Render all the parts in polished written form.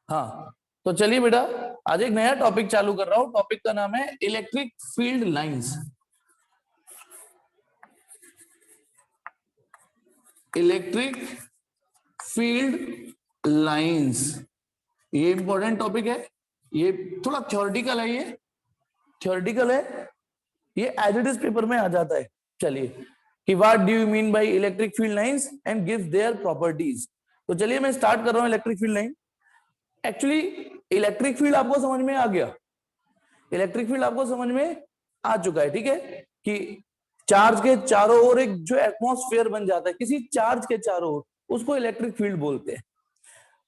हाँ, तो चलिए बेटा, आज एक नया टॉपिक चालू कर रहा हूं। टॉपिक का नाम है electric field lines. Electric field lines, ये इंपॉर्टेंट टॉपिक है। ये थोड़ा थ्योरेटिकल है, ये थ्योरेटिकल है, ये एज इट इज पेपर में आ जाता है। चलिए, कि what do you mean by electric field lines and give their properties. तो चलिए मैं स्टार्ट कर रहा हूं electric field line. Actually electric field आपको समझ में आ गया, इलेक्ट्रिक फील्ड आपको समझ में आ चुका है, ठीक है। कि चार्ज के चारों ओर एक जो एटमॉस्फेयर बन जाता है किसी चार्ज के चारों ओर, उसको इलेक्ट्रिक फील्ड बोलते हैं।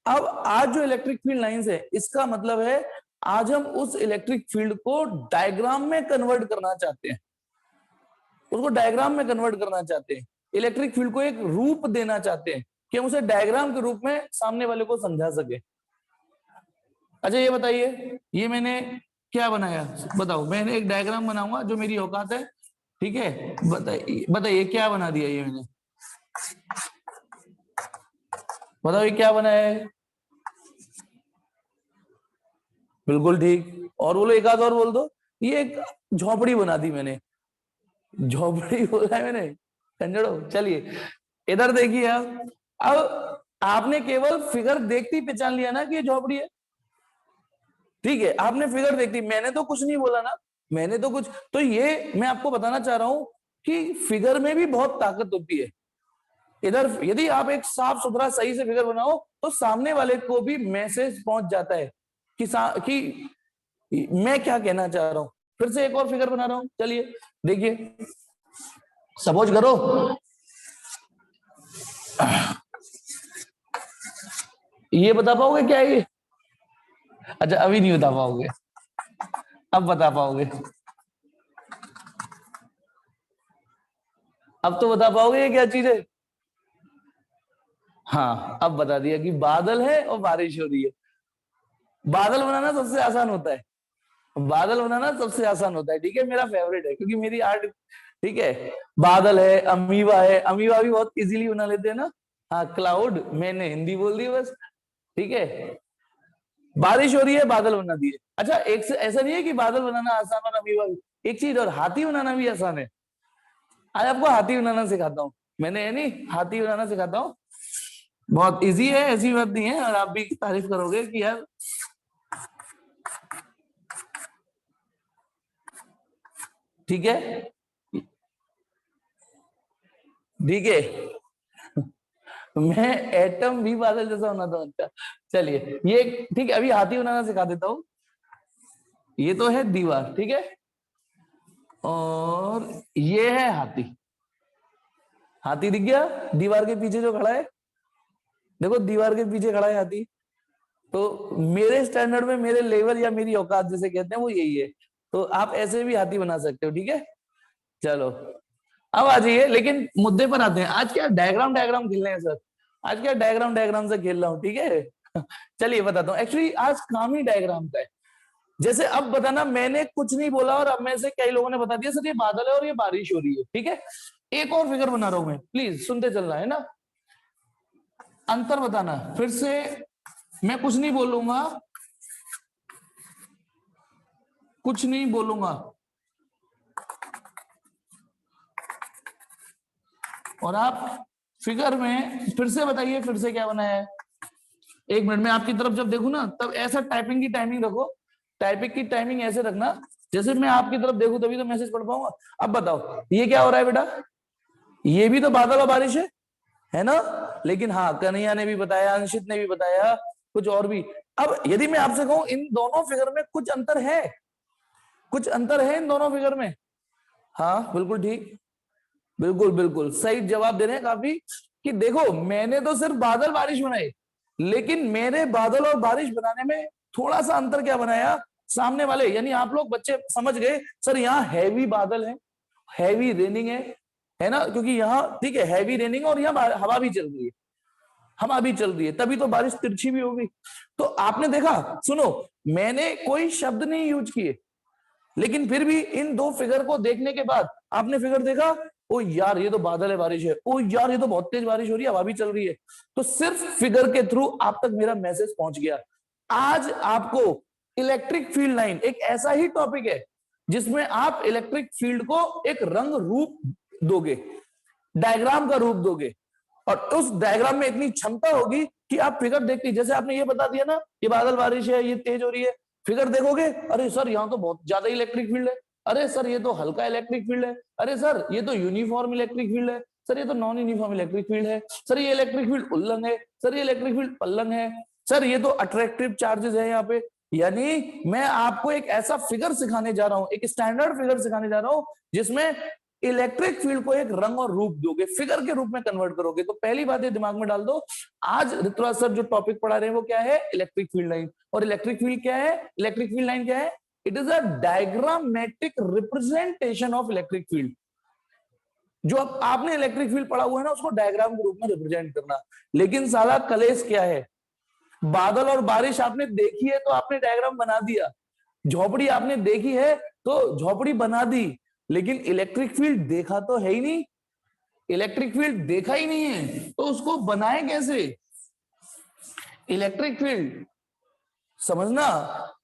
अब आज जो इलेक्ट्रिक फील्ड लाइंस है, इसका मतलब है आज हम उस इलेक्ट्रिक फील्ड को डायग्राम में कन्वर्ट करना चाहते हैं, उसको डायग्राम में कन्वर्ट करना चाहते हैं, इलेक्ट्रिक फील्ड को एक रूप देना चाहते हैं कि हम उसे डायग्राम के रूप में सामने वाले को समझा सके। अच्छा ये बताइए, ये मैंने क्या बनाया, बताओ। मैंने एक डायग्राम बनाऊंगा जो मेरी औकात है, ठीक है। बताइए बताइए क्या बना दिया ये मैंने, बताओ ये क्या बनाया है। बिल्कुल ठीक, और बोलो एक आध और बोल दो। ये एक झोपड़ी बना दी मैंने, झोपड़ी बोला है मैंने, कंजड़ो। चलिए इधर देखिए आप, अब आपने केवल फिगर देखते ही पहचान लिया ना कि ये झोपड़ी है, ठीक है। आपने फिगर देखती, मैंने तो कुछ नहीं बोला ना, मैंने तो कुछ, तो ये मैं आपको बताना चाह रहा हूं कि फिगर में भी बहुत ताकत होती है। इधर यदि आप एक साफ सुथरा सही से फिगर बनाओ तो सामने वाले को भी मैसेज पहुंच जाता है कि मैं क्या कहना चाह रहा हूं। फिर से एक और फिगर बना रहा हूं, चलिए देखिए। सपोज करो ये बता पाओगे क्या है ये? अच्छा अभी नहीं बता पाओगे, अब बता पाओगे, अब तो बता पाओगे ये क्या चीज है। हाँ अब बता दिया कि बादल है और बारिश हो रही है। बादल बनाना सबसे आसान होता है, बादल बनाना सबसे आसान होता है, ठीक है। मेरा फेवरेट है क्योंकि मेरी आर्ट, ठीक है। बादल है, अमीबा है, अमीबा भी बहुत इजीली बना लेते हैं ना। हाँ क्लाउड, मैंने हिंदी बोल दी बस, ठीक है। बारिश हो रही है, बादल बना दिए। अच्छा एक से ऐसा नहीं है कि बादल बनाना आसान और अमीबा भी, एक चीज और, हाथी बनाना भी आसान है। आज आपको हाथी बनाना सिखाता हूँ, मैंने है नहीं, हाथी बनाना सिखाता हूँ। बहुत इजी है, ऐसी बात नहीं है, और आप भी तारीफ करोगे कि यार, ठीक है, ठीक है। मैं एटम भी बादल जैसा होना था अच्छा। चलिए ये ठीक है, अभी हाथी बनाना सिखा देता हूँ। ये तो है दीवार, ठीक है, और ये है हाथी। हाथी दिख गया दीवार के पीछे जो खड़ा है, देखो दीवार के पीछे खड़ा है हाथी। तो मेरे स्टैंडर्ड में, मेरे लेवल या मेरी औकात जिसे कहते हैं वो यही है। तो आप ऐसे भी हाथी बना सकते हो, ठीक है। चलो अब आ जाइए, लेकिन मुद्दे पर आते हैं। आज क्या डायग्राम डायग्राम खेल रहे हैं सर, आज क्या डायग्राम डायग्राम से खेल रहा हूँ, ठीक है। चलिए बताता हूँ, एक्चुअली आज काम ही डायग्राम का है। जैसे अब बताना, मैंने कुछ नहीं बोला और अब में से कई लोगों ने बता दिया सर ये बादल है और ये बारिश हो रही है, ठीक है। एक और फिगर बना रहा हूं मैं, प्लीज सुनते चलना है ना, अंतर बताना। फिर से मैं कुछ नहीं बोलूंगा, कुछ नहीं बोलूंगा, और आप फिगर में फिर से बताइए फिर से क्या बनाया है। एक मिनट में आपकी तरफ जब देखूं ना, तब ऐसा टाइपिंग की टाइमिंग रखो, टाइपिंग की टाइमिंग ऐसे रखना जैसे मैं आपकी तरफ देखूं तभी तो मैसेज पढ़ पाऊंगा। अब बताओ ये क्या हो रहा है बेटा, ये भी तो बादल और बारिश है ना। लेकिन हाँ, कन्हैया ने भी बताया, अंशित ने भी बताया, कुछ और भी। अब यदि मैं आपसे कहूं इन दोनों फिगर में कुछ अंतर है, कुछ अंतर है इन दोनों फिगर में। हाँ बिल्कुल ठीक, बिल्कुल बिल्कुल सही जवाब दे रहे हैं काफी। कि देखो मैंने तो सिर्फ बादल बारिश बनाए, लेकिन मेरे बादल और बारिश बनाने में थोड़ा सा अंतर क्या बनाया, सामने वाले यानी आप लोग बच्चे समझ गए सर यहाँ हैवी बादल है, हैवी रेनिंग है ना, क्योंकि यहाँ ठीक है हैवी रेनिंग और यहाँ हवा भी चल रही है, हवा भी चल रही है, तभी तो बारिश तिरछी भी होगी। तो आपने देखा, सुनो, मैंने कोई शब्द नहीं यूज किए, लेकिन फिर भी इन दो फिगर को देखने के बाद आपने फिगर देखा, ओ यार ये तो बादल है बारिश है, ओ यार ये तो बहुत तेज बारिश हो रही है, हवा भी चल रही है। तो सिर्फ फिगर के थ्रू आप तक मेरा मैसेज पहुंच गया आज आपको इलेक्ट्रिक फील्ड लाइन एक ऐसा ही टॉपिक है जिसमें आप इलेक्ट्रिक फील्ड को एक रंग रूप दोगे, डायग्राम का रूप दोगे, और उस डायग्राम में इतनी क्षमता होगी कि आप फिगर देखते, जैसे आपने ये बता दिया ना, ये बादल बारिश है, ये तेज हो रही है, फिगर देखोगे, अरे सर यहाँ तो बहुत ज्यादा इलेक्ट्रिक फील्ड है, अरे सर ये तो हल्का इलेक्ट्रिक फील्ड है, अरे सर ये तो यूनिफॉर्म इलेक्ट्रिक फील्ड है, सर ये तो नॉन यूनिफॉर्म इलेक्ट्रिक फील्ड है, सर ये इलेक्ट्रिक फील्ड उल्लंघ है, सर ये इलेक्ट्रिक फील्ड पल्लंघ है, सर ये तो अट्रैक्टिव चार्जेस है यहाँ पे। यानी मैं आपको एक ऐसा फिगर सिखाने जा रहा हूं, एक स्टैंडर्ड फिगर सिखाने जा रहा हूं जिसमें इलेक्ट्रिक फील्ड को एक रंग और रूप दोगे, फिगर के रूप में कन्वर्ट करोगे। तो पहली बात ये दिमाग में डाल दो, आज ऋतुराज सर जो टॉपिक पढ़ा रहे हैं वो क्या है, इलेक्ट्रिक फील्ड लाइन। और इलेक्ट्रिक फील्ड क्या है, इलेक्ट्रिक फील्ड लाइन क्या है, it is a diagrammatic representation of electric field. जो आपने इलेक्ट्रिक फील्ड पढ़ा हुआ है ना, उसको डायग्राम के रूप में रिप्रेजेंट करना। लेकिन साला कलेश क्या है, बादल और बारिश आपने देखी है तो आपने डायग्राम बना दिया, झोपड़ी आपने देखी है तो झोपड़ी बना दी, लेकिन इलेक्ट्रिक फील्ड देखा तो है ही नहीं, इलेक्ट्रिक फील्ड देखा ही नहीं है तो उसको बनाए कैसे। इलेक्ट्रिक फील्ड समझना,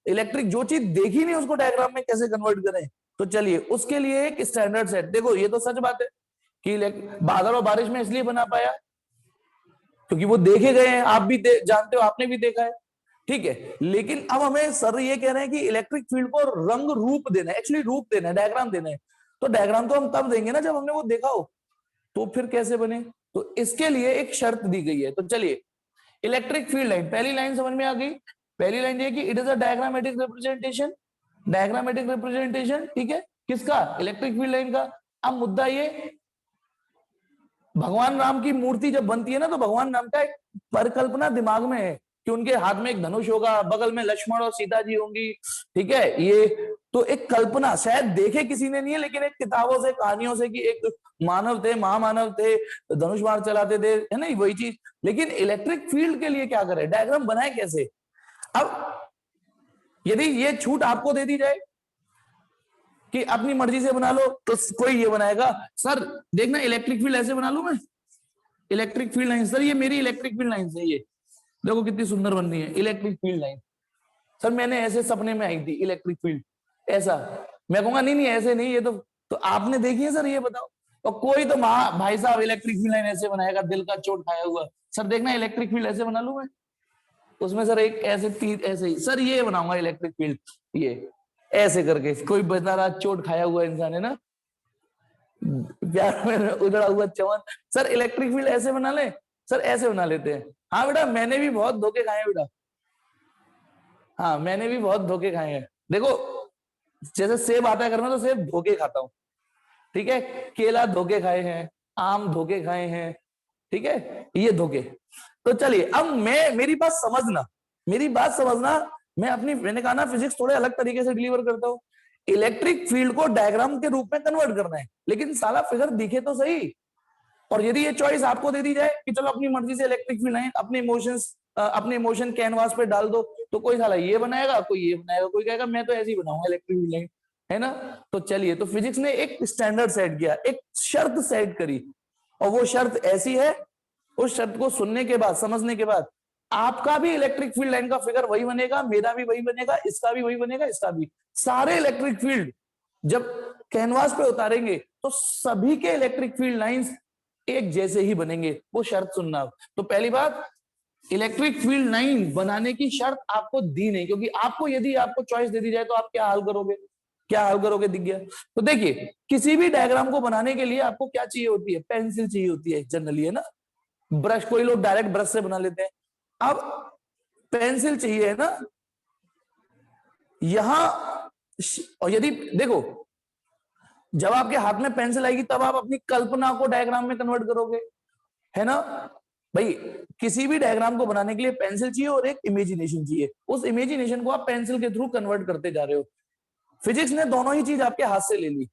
इलेक्ट्रिक जो चीज देखी नहीं उसको डायग्राम में कैसे कन्वर्ट करें। तो चलिए उसके लिए एक स्टैंडर्ड सेट, देखो ये तो सच बात है कि बादल और बारिश में इसलिए बना पाया क्योंकि वो देखे गए हैं, आप भी जानते हो, आपने भी देखा है, ठीक है। लेकिन अब हमें सर ये कह रहे हैं कि इलेक्ट्रिक फील्ड को रंग रूप देना है, एक्चुअली रूप देना है, डायग्राम देना है। तो डायग्राम तो हम तब देंगे ना जब हमने वो देखा हो, तो फिर कैसे बने। तो इसके लिए एक शर्त दी गई है। तो चलिए इलेक्ट्रिक फील्ड लाइन, पहली लाइन समझ में आ गई। पहली लाइन ये कि it is a diagrammatic representation, diagrammatic representation, ठीक है, किसका, इलेक्ट्रिक फील्ड लाइन का। अब मुद्दा ये, भगवान राम की मूर्ति जब बनती है ना, तो भगवान राम का एक परिकल्पना दिमाग में है कि उनके हाथ में एक धनुष होगा, बगल में लक्ष्मण और सीता जी होंगी, ठीक है। ये तो एक कल्पना, शायद देखे किसी ने नहीं है, लेकिन एक किताबों से, कहानियों से कि एक मानव थे, महामानव थे, धनुष बाण चलाते थे, है ना, वही चीज। लेकिन इलेक्ट्रिक फील्ड के लिए क्या करे, डायग्राम बनाए कैसे। अब यदि ये छूट आपको दे दी जाए कि अपनी मर्जी से बना लो, तो कोई ये बनाएगा, सर देखना इलेक्ट्रिक फील्ड ऐसे बना लूं मैं, इलेक्ट्रिक फील्ड लाइन, सर ये मेरी इलेक्ट्रिक फील्ड लाइन है, ये देखो कितनी सुंदर बन रही है इलेक्ट्रिक फील्ड लाइन, सर मैंने ऐसे सपने में आई थी इलेक्ट्रिक फील्ड ऐसा। मैं कहूंगा नहीं नहीं ऐसे नहीं, ये तो आपने देखी है सर, ये बताओ। और कोई तो भाई साहब इलेक्ट्रिक फील्ड लाइन ऐसे बनाएगा, दिल का चोट खाया हुआ, सर देखना इलेक्ट्रिक फील्ड ऐसे बना लूं मैं, उसमें सर एक ऐसे तीर ऐसे ही, सर ये बनाऊंगा इलेक्ट्रिक फील्ड, ये ऐसे करके। कोई बता रहा चोट खाया हुआ इंसान है ना, प्यार में उजड़ा हुआ चमन, सर इलेक्ट्रिक फील्ड ऐसे बना ले, सर ऐसे बना लेते हैं। हाँ बेटा मैंने भी बहुत धोखे खाए हैं बेटा, हाँ मैंने भी बहुत धोखे खाए हैं। देखो जैसे सेब आता है घर में तो सेब धोखे खाता हूँ, ठीक है, केला धोखे खाए हैं, आम धोखे खाए हैं, ठीक है, ये धोखे। तो चलिए अब मेरी बात समझना, मेरी बात समझना, मैंने कहा ना फिजिक्स थोड़े अलग तरीके से डिलीवर करता हूँ। इलेक्ट्रिक फील्ड को डायग्राम के रूप में कन्वर्ट करना है, लेकिन साला फिगर दिखे तो सही। और यदि ये चॉइस आपको दे दी जाए कि चलो अपनी मर्जी से इलेक्ट्रिक फील्ड लाइन अपने इमोशन कैनवास पे डाल दो, तो कोई साला ये बनाएगा, कोई ये बनाएगा, कोई कहेगा मैं तो ऐसे ही बनाऊंगा इलेक्ट्रिक फील्ड लाइन, है ना। तो चलिए, तो फिजिक्स ने एक स्टैंडर्ड सेट किया, एक शर्त सेट करी, और वो शर्त ऐसी है, उस शर्त को सुनने के बाद, समझने के बाद, आपका भी इलेक्ट्रिक फील्ड लाइन का फिगर वही बनेगा, मेरा भी वही बनेगा, इसका भी वही बनेगा, इसका भी। सारे इलेक्ट्रिक फील्ड जब कैनवास पे उतारेंगे तो सभी के इलेक्ट्रिक फील्ड लाइंस एक जैसे ही बनेंगे, वो शर्त सुनना। तो पहली बात, इलेक्ट्रिक फील्ड लाइन बनाने की शर्त आपको दी नहीं, क्योंकि आपको यदि आपको चॉइस दे दी जाए तो आप क्या हाल करोगे, क्या हाल करोगे, दिख गया। तो देखिए किसी भी डायग्राम को बनाने के लिए आपको क्या चाहिए होती है, पेंसिल चाहिए होती है जनरली, है ना। ब्रश, कोई लोग डायरेक्ट ब्रश से बना लेते हैं, अब पेंसिल चाहिए, है ना। यहां और यदि देखो जब आपके हाथ में पेंसिल आएगी तब आप अपनी कल्पना को डायग्राम में कन्वर्ट करोगे, है ना भाई। किसी भी डायग्राम को बनाने के लिए पेंसिल चाहिए और एक इमेजिनेशन चाहिए, उस इमेजिनेशन को आप पेंसिल के थ्रू कन्वर्ट करते जा रहे हो। फिजिक्स ने दोनों ही चीज आपके हाथ से ले ली,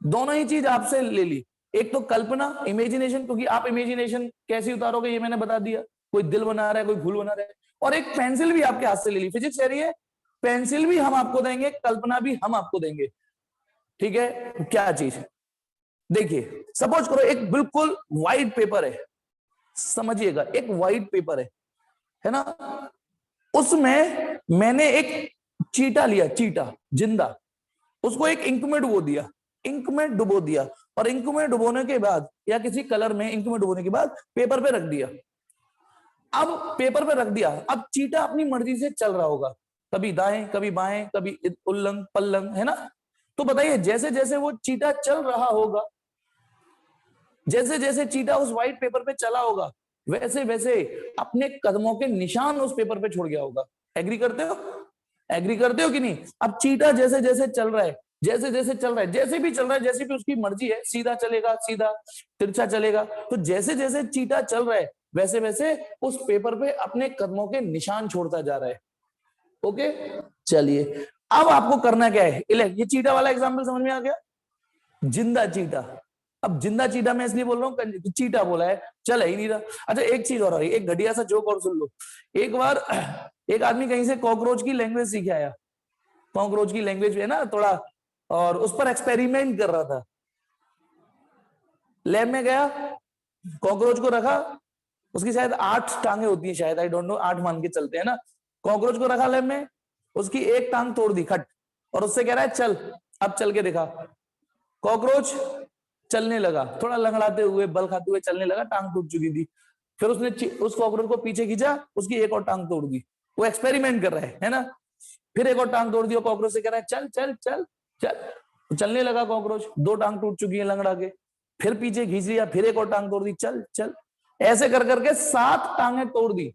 दोनों ही चीज आपसे ले ली। एक तो कल्पना, इमेजिनेशन, क्योंकि आप इमेजिनेशन कैसे उतारोगे ये मैंने बता दिया, कोई दिल बना रहा है, कोई फूल बना रहा है। और एक पेंसिल भी आपके हाथ से ले ली, फिजिक्स कह रही है पेंसिल भी हम आपको देंगे, कल्पना भी हम आपको देंगे, ठीक है। क्या चीज, देखिए सपोज करो एक बिल्कुल व्हाइट पेपर है, समझिएगा एक व्हाइट पेपर है ना, उसमें मैंने एक चीटा लिया, चीटा जिंदा, उसको एक इंक में डुबो दिया, इंक में डुबो दिया, और इंक में डुबोने के बाद या किसी कलर में इंक में डुबोने के बाद पेपर पे रख दिया। अब पेपर पे रख दिया, अब चीटा अपनी मर्जी से चल रहा होगा, कभी दाएं कभी बाएं कभी उल्लंग पल्लंग, है ना। तो बताइए जैसे जैसे वो चीटा चल रहा होगा, जैसे जैसे चीटा उस व्हाइट पेपर पे चला होगा, वैसे वैसे अपने कदमों के निशान उस पेपर पे छोड़ गया होगा। एग्री करते हो? एग्री करते हो कि नहीं? अब चीटा जैसे जैसे चल रहा है, जैसे जैसे चल रहा है, जैसे भी चल रहा है, जैसे भी उसकी मर्जी है, सीधा चलेगा सीधा, तिरछा चलेगा, तो जैसे जैसे चीटा चल रहा है वैसे वैसे उस पेपर पे अपने कदमों के निशान छोड़ता जा रहा है। ओके, चलिए अब आपको करना क्या है, ये चीटा वाला एग्जाम्पल समझ में आ गया, जिंदा चीटा। अब जिंदा चीटा मैं इसलिए बोल रहा हूँ, चीटा बोला है, चल ही नहीं रहा। अच्छा एक चीज और है, एक घटिया सा जोक और सुन लो। एक बार एक आदमी कहीं से कॉकरोच की लैंग्वेज सीख आया, कॉकरोच की लैंग्वेज है ना थोड़ा, और उस पर एक्सपेरिमेंट कर रहा था। लैब में गया, कॉकरोच को रखा, उसकी शायद 8 टांगे होती है, शायद, आई डोंट नो, 8 मान के चलते हैं ना। कॉकरोच को रखा लैब में, उसकी एक टांग तोड़ दी खट, और उससे कह रहा है चल, अब चल के दिखा। कॉकरोच चलने लगा, थोड़ा लंगड़ाते हुए बल खाते हुए चलने लगा, टांग टूट चुकी थी। फिर उसने उस कॉकरोच को पीछे खींचा, उसकी एक और टांग तोड़ दी। वो एक्सपेरिमेंट कर रहा है ना। फिर एक और टांग तोड़ दी, कॉकरोच से कह रहा है चल चल चल चल, तो चलने लगा कॉकरोच, 2 टांग टूट चुकी है लंगड़ा के। फिर पीछे खींच लिया, फिर एक और टांग तोड़ दी, चल चल, ऐसे कर करके 7 टांगें तोड़ दी।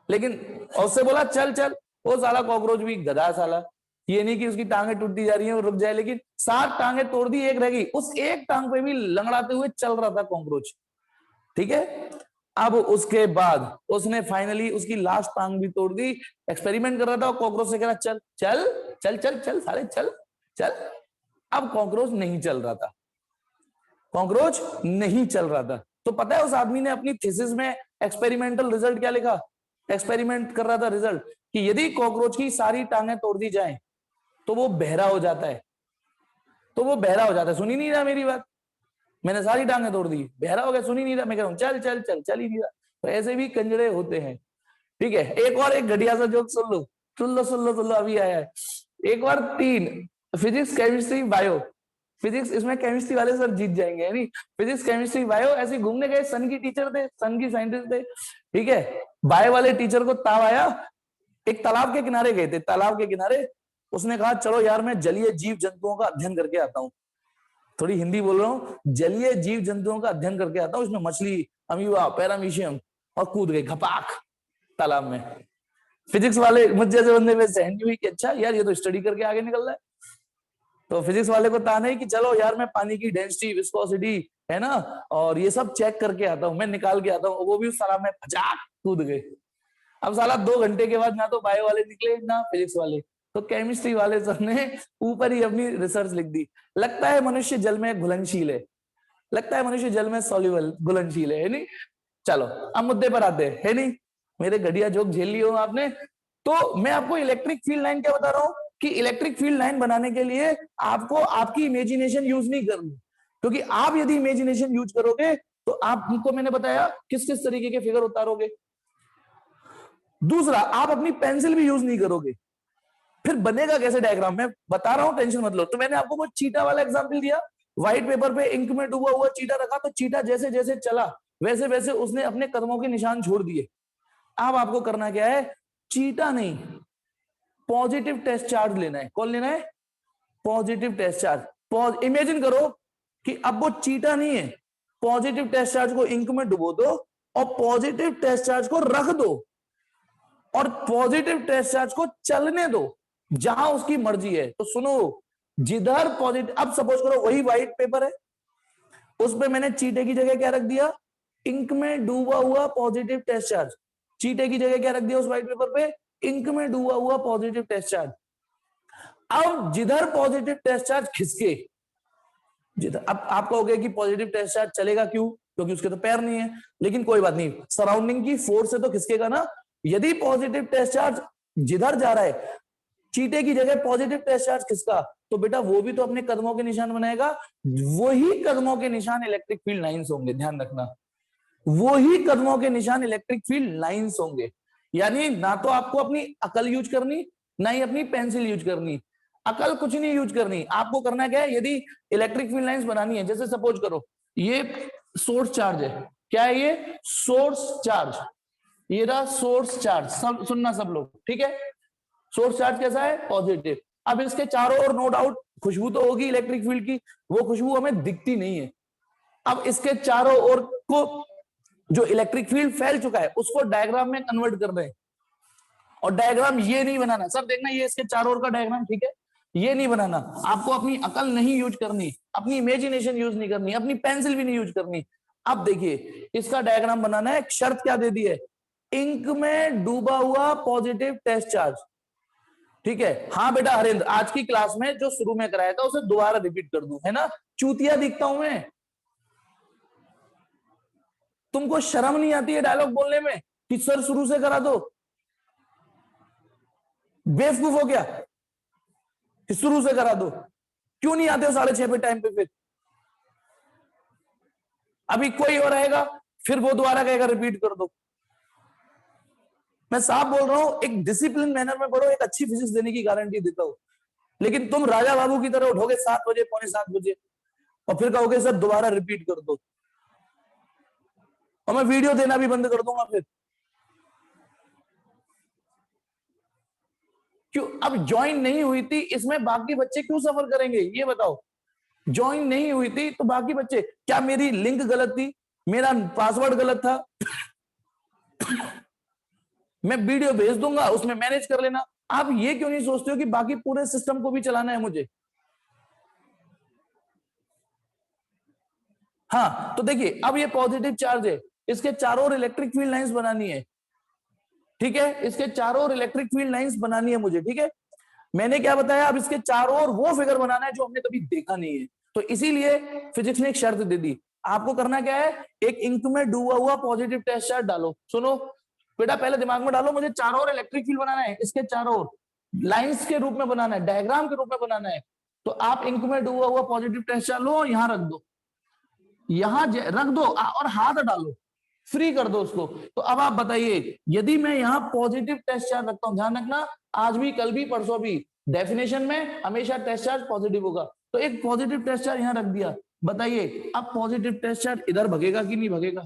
लेकिन उससे बोला चल चल, वो साला कॉकरोच भी गधा साला, ये नहीं कि उसकी टांगें टूटती जा रही हैं और रुक जाए, लेकिन 7 टांगें तोड़ दी, एक रह गई, उस एक टांग पे भी लंगड़ाते हुए चल रहा था कॉकरोच। ठीक है, अब उसके बाद उसने फाइनली उसकी लास्ट टांग भी तोड़ दी, एक्सपेरिमेंट कर रहा था, और कॉकरोच से कह रहा चल चल चल चल चल साले चल चल। अब कॉकरोच नहीं चल रहा था, कॉकरोच नहीं चल रहा था। तो पता है उस आदमी ने अपनी थीसिस में एक्सपेरिमेंटल रिजल्ट क्या लिखा, एक्सपेरिमेंट कर रहा था रिजल्ट, कि यदि कॉकरोच की सारी टांगें तोड़ दी जाएं तो वो बहरा हो जाता है, तो वो बहरा हो जाता है। सुनी नहीं रहा मेरी बात, मैंने सारी टांगें तोड़ दी, बहरा हो गया, सुनी नहीं रहा, मैं कह रहा हूं चल चल चल चल ही नहीं रहा। तो ऐसे भी कंजड़े होते हैं। ठीक है, एक और एक घटिया सा जोक सुन लो, सुन लो सुन लो सुन लो, अभी आया है। एक बार 3 फिजिक्स केमिस्ट्री बायो, फिजिक्स इसमें केमिस्ट्री वाले सर जीत जाएंगे, यानी फिजिक्स केमिस्ट्री बायो ऐसे घूमने गए, सन की टीचर थे, सन की साइंटिस्ट थे। ठीक है, बायो वाले टीचर को ताव आया, एक तालाब के किनारे गए थे, तालाब के किनारे उसने कहा चलो यार मैं जलीय जीव जंतुओं का अध्ययन करके आता हूँ, थोड़ी हिंदी बोल रहा हूँ, जलीय जीव जंतुओं का अध्ययन करके आता हूँ, इसमें मछली, अमीबा, पैरामीशियम, और कूद गए घपाक तालाब में। फिजिक्स वाले मुझ जैसे बंदे में सहन हुई कि अच्छा यार ये तो स्टडी करके आगे निकल रहा है। तो फिजिक्स वाले को ताना है कि चलो यार मैं पानी की डेंसिटी, विस्कोसिटी, है ना, और ये सब चेक करके आता हूँ, मैं निकाल के आता हूँ, वो भी उस तालाब में फचाक कूद गए। अब साला 2 घंटे के बाद ना तो बायो वाले निकले ना फिजिक्स वाले, तो केमिस्ट्री वाले सर ने ऊपर ही अपनी रिसर्च लिख दी, लगता है मनुष्य जल में घुलनशील है, लगता है मनुष्य जल में सॉल्युबल घुलनशील है नहीं। चलो अब मुद्दे पर आते हैं, है नहीं, मेरे घटिया जोक झेल लिए हो आपने। तो मैं आपको इलेक्ट्रिक फील्ड लाइन क्या बता रहा हूं, कि इलेक्ट्रिक फील्ड लाइन बनाने के लिए आपको आपकी इमेजिनेशन यूज नहीं करनी, क्योंकि आप यदि इमेजिनेशन यूज करोगे तो आपको मैंने बताया किस किस तरीके के फिगर उतारोगे। दूसरा, आप अपनी पेंसिल भी यूज नहीं करोगे, फिर बनेगा कैसे डायग्राम, मैं बता रहा हूं, टेंशन मत लो। तो मैंने आपको वो चीटा वाला एग्जांपल दिया, व्हाइट पेपर पे इंक में डूबा हुआ चीटा रखा, तो चीटा जैसे जैसे चला वैसे वैसे उसने अपने कदमों के निशान छोड़ दिए। अब आपको करना क्या है, चीटा नहीं, पॉजिटिव टेस्ट चार्ज लेना है। कौन लेना है? Positive test charge. इमेजिन करो कि अब वो चीटा नहीं है, पॉजिटिव टेस्ट चार्ज को इंक में डुबो दो और पॉजिटिव टेस्ट चार्ज को रख दो, और पॉजिटिव टेस्ट चार्ज को चलने दो जहां उसकी मर्जी है। तो सुनो, जिधर पॉजिटिव, अब सपोज करो वही व्हाइट पेपर है, उस पे मैंने चीटे की जगह क्या रख दिया, इंक में डूबा हुआ पॉजिटिव टेस्ट चार्ज। चीटे की जगह क्या रख दिया उस व्हाइट पेपर पे, इंक में डूबा हुआ पॉजिटिव टेस्ट चार्ज। अब जिधर पॉजिटिव टेस्ट चार्ज खिसके, जिधर, अब आप कहोगे कि पॉजिटिव टेस्ट चार्ज चलेगा क्यों, क्योंकि उसके तो पैर नहीं है, लेकिन कोई बात नहीं, सराउंडिंग की फोर्स से तो खिसकेगा ना। यदि पॉजिटिव टेस्ट चार्ज जिधर जा रहा है, चीटे की जगह पॉजिटिव टेस्ट चार्ज खिसका, तो बेटा वो भी तो अपने कदमों के निशान बनाएगा, वही कदमों के निशान इलेक्ट्रिक फील्ड लाइंस होंगे, ध्यान रखना, वही कदमों के निशान इलेक्ट्रिक फील्ड लाइंस होंगे। यानी ना तो आपको अपनी अकल यूज करनी, ना ही अपनी पेंसिल यूज करनी। अकल कुछ नहीं यूज करनी, आपको करना क्या है, यदि इलेक्ट्रिक फील्ड लाइंस बनानी है, जैसे सपोज करो ये सोर्स चार्ज है, क्या है ये, सोर्स चार्ज, ये रहा सोर्स चार्ज, सब सुनना सब लोग, ठीक है। सोर्स चार्ज कैसा है, पॉजिटिव। अब इसके चारों ओर नो डाउट खुशबू तो होगी इलेक्ट्रिक फील्ड की, वो खुशबू हमें दिखती नहीं है। अब इसके चारों ओर को जो इलेक्ट्रिक फील्ड फैल चुका है उसको डायग्राम में कन्वर्ट कर रहे हैं, और डायग्राम ये नहीं बनाना सब, देखना ये इसके चारों ओर का डायग्राम, ठीक है, ये नहीं बनाना, आपको अपनी अकल नहीं यूज करनी, अपनी इमेजिनेशन यूज नहीं करनी, अपनी पेंसिल भी नहीं यूज करनी। अब देखिए इसका डायग्राम बनाना है, शर्त क्या दे दी है, इंक में डूबा हुआ पॉजिटिव टेस्ट चार्ज, ठीक है। हाँ बेटा हरेंद्र, आज की क्लास में जो शुरू में कराया था उसे दोबारा रिपीट कर दूं, है ना, चूतिया दिखता हूं मैं, तुमको शर्म नहीं आती है डायलॉग बोलने में कि सर शुरू से करा दो, बेवकूफ हो गया, शुरू से करा दो, क्यों नहीं आते हो 6:30 पे टाइम पे, फिर अभी कोई और आएगा फिर वो दोबारा कहेगा रिपीट कर दो। मैं साफ बोल रहा हूं, एक डिसिप्लिन मैनर में पढ़ो, एक अच्छी फिजिक्स देने की गारंटी देता हूं। लेकिन तुम राजा बाबू की तरह उठोगे 7 बजे, पौने 7 बजे, और फिर कहोगे सर दोबारा रिपीट कर दो, और मैं वीडियो देना भी बंद कर दूंगा फिर। क्यों, अब ज्वाइन नहीं हुई थी इसमें बाकी बच्चे क्यों सफर करेंगे, ये बताओ। ज्वाइन नहीं हुई थी तो बाकी बच्चे, क्या मेरी लिंक गलत थी, मेरा पासवर्ड गलत था, मैं वीडियो भेज दूंगा उसमें मैनेज कर लेना। आप ये क्यों नहीं सोचते हो कि बाकी पूरे सिस्टम को भी चलाना है मुझे। हाँ तो देखिए अब ये पॉजिटिव चार्ज है, इसके चारों ओर इलेक्ट्रिक फील्ड लाइंस बनानी है, ठीक है, इसके चारों ओर इलेक्ट्रिक फील्ड लाइंस बनानी है मुझे, ठीक है। मैंने क्या बताया, अब इसके चारों ओर वो फिगर बनाना है जो हमने कभी देखा नहीं है, तो इसीलिए फिजिक्स ने एक शर्त दे दी, आपको करना क्या है, एक इंक में डूबा हुआ पॉजिटिव टेस्ट चार्ज डालो। सुनो बेटा, पहले दिमाग में डालो, मुझे चारों ओर इलेक्ट्रिक फील्ड बनाना है, इसके चारों ओर लाइंस के रूप में बनाना है, डायग्राम के रूप में बनाना है। तो आप इंक में डूबा हुआ पॉजिटिव टेस्ट चार्ज लो, यहां रख दो, यहां रख दो, और हाथ डालो, फ्री कर दो उसको। तो अब आप बताइए, यदि मैं यहाँ पॉजिटिव टेस्ट चार्ज रखता हूं, ध्यान रखना आज भी, कल भी, परसों भी, डेफिनेशन में हमेशा टेस्ट चार्ज पॉजिटिव होगा, तो एक पॉजिटिव टेस्ट चार्ज यहां रख दिया, बताइए अब पॉजिटिव टेस्ट चार्ज इधर भगेगा कि नहीं भगेगा,